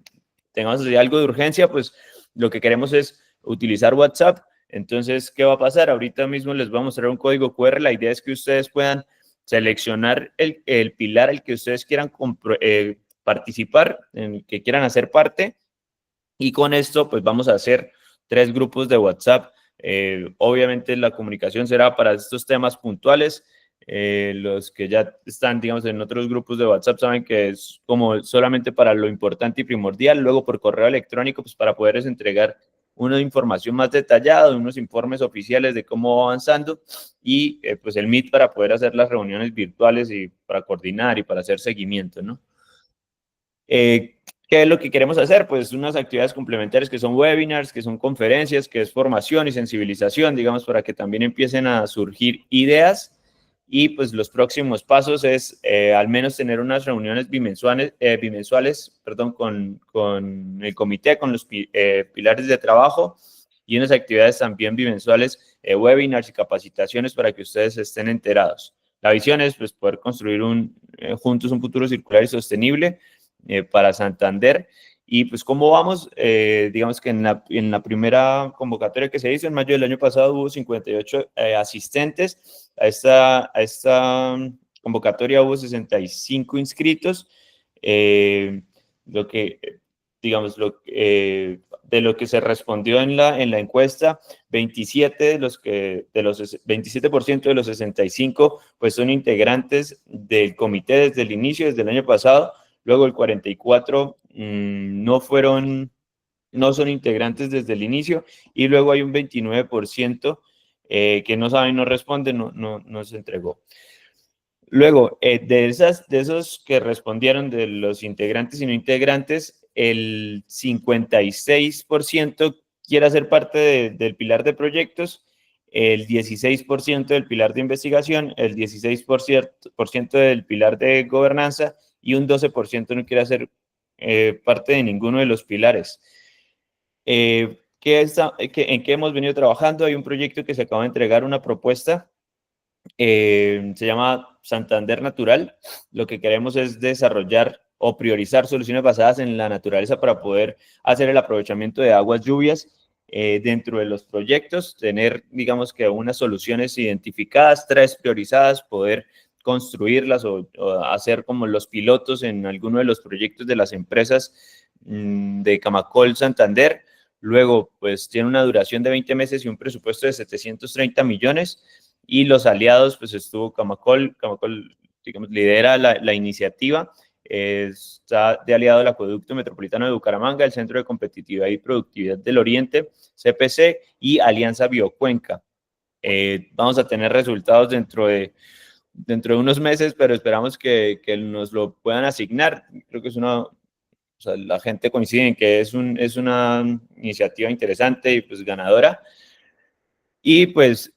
tengamos así algo de urgencia, pues lo que queremos es utilizar WhatsApp. Entonces, ¿qué va a pasar? Ahorita mismo les voy a mostrar un código QR. La idea es que ustedes puedan seleccionar el pilar al que ustedes quieran participar, en el que quieran hacer parte. Y con esto, pues vamos a hacer 3 grupos de WhatsApp. Obviamente la comunicación será para estos temas puntuales. Los que ya están, digamos, en otros grupos de WhatsApp saben que es como solamente para lo importante y primordial. Luego por correo electrónico, pues para poderles entregar una información más detallada, unos informes oficiales de cómo va avanzando y pues el Meet para poder hacer las reuniones virtuales y para coordinar y para hacer seguimiento, ¿no? ¿Qué es lo que queremos hacer? Pues unas actividades complementarias que son webinars, que son conferencias, que es formación y sensibilización, digamos, para que también empiecen a surgir ideas. Y pues los próximos pasos es al menos tener unas reuniones bimensuales con el comité, con los pilares de trabajo y unas actividades también bimensuales, webinars y capacitaciones para que ustedes estén enterados. La visión es pues, poder construir juntos un futuro circular y sostenible para Santander. Y pues, ¿cómo vamos? Digamos que en la primera convocatoria que se hizo en mayo del año pasado hubo 58 asistentes. A esta convocatoria hubo 65 inscritos. Lo que, digamos, de lo que se respondió en la encuesta, 27% de los 65 pues son integrantes del comité desde el inicio, desde el año pasado. Luego el 44 no son integrantes desde el inicio y luego hay un 29% que no saben, no responden, no se entregó. Luego, de esos que respondieron, de los integrantes y no integrantes, el 56% quiere hacer parte del pilar de proyectos, el 16% del pilar de investigación, el 16% del pilar de gobernanza y un 12% no quiere hacer parte de ninguno de los pilares. ¿En qué hemos venido trabajando? Hay un proyecto que se acaba de entregar, una propuesta, se llama Santander Natural. Lo que queremos es desarrollar o priorizar soluciones basadas en la naturaleza para poder hacer el aprovechamiento de aguas lluvias dentro de los proyectos, tener, digamos que unas soluciones identificadas, 3 priorizadas, poder construirlas o hacer como los pilotos en alguno de los proyectos de las empresas de Camacol Santander. Luego, pues tiene una duración de 20 meses y un presupuesto de 730 millones. Y los aliados, pues estuvo Camacol, digamos, lidera la iniciativa. Está de aliado el Acueducto Metropolitano de Bucaramanga, el Centro de Competitividad y Productividad del Oriente, CPC, y Alianza Biocuenca. Vamos a tener resultados dentro de unos meses, pero esperamos que nos lo puedan asignar. Creo que es o sea, la gente coincide en que es una iniciativa interesante y pues ganadora. Y pues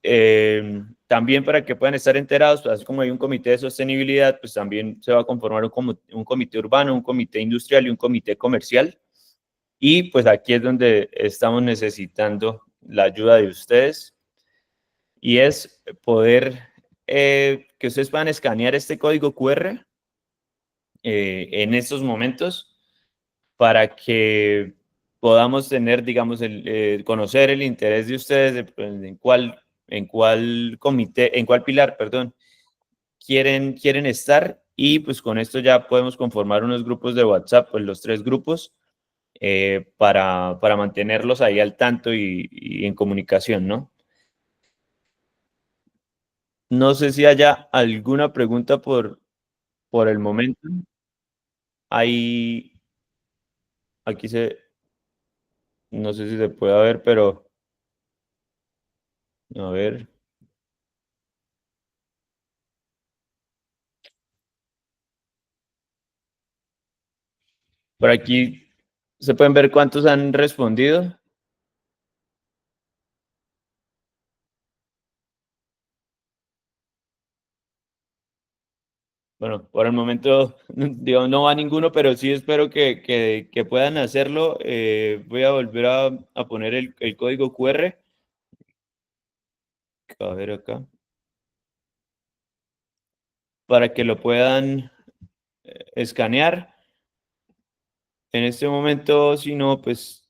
también para que puedan estar enterados, pues, así como hay un comité de sostenibilidad, pues también se va a conformar un comité urbano, un comité industrial y un comité comercial. Y pues aquí es donde estamos necesitando la ayuda de ustedes, y es poder que ustedes puedan escanear este código QR en estos momentos para que podamos tener, digamos, conocer el interés de ustedes pues, en cuál comité, en cuál pilar, perdón, quieren estar, y pues con esto ya podemos conformar unos grupos de WhatsApp, pues los 3 grupos, para mantenerlos ahí al tanto y en comunicación, ¿no? No sé si haya alguna pregunta por el momento. Ahí, aquí no sé si se puede ver, pero a ver. Por aquí se pueden ver cuántos han respondido. Bueno, por el momento, digamos, no va ninguno, pero sí espero que puedan hacerlo. Voy a volver a poner el código QR. A ver acá. Para que lo puedan escanear. En este momento, si no, pues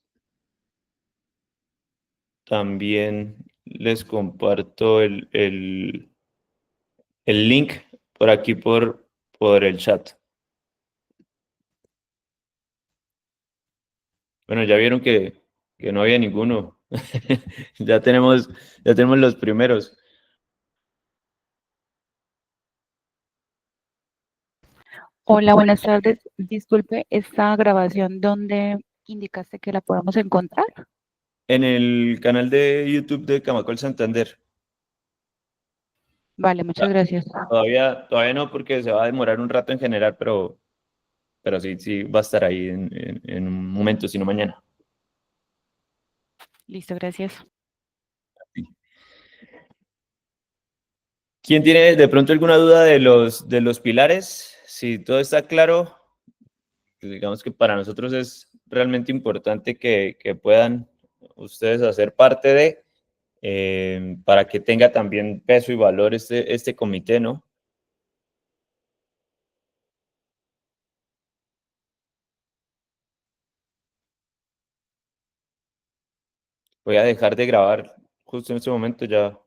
también les comparto el link por aquí por el chat. Bueno, ya vieron que no había ninguno. Ya tenemos los primeros. Hola, buenas tardes. Disculpe, ¿esta grabación dónde indicaste que la podamos encontrar? En el canal de YouTube de Camacol Santander. Vale, muchas gracias. Todavía no, porque se va a demorar un rato en general, pero sí va a estar ahí en un momento, si no mañana. Listo, gracias. ¿Quién tiene de pronto alguna duda de los pilares? Si todo está claro, pues digamos que para nosotros es realmente importante que puedan ustedes hacer parte para que tenga también peso y valor este comité, ¿no? Voy a dejar de grabar justo en este momento, ya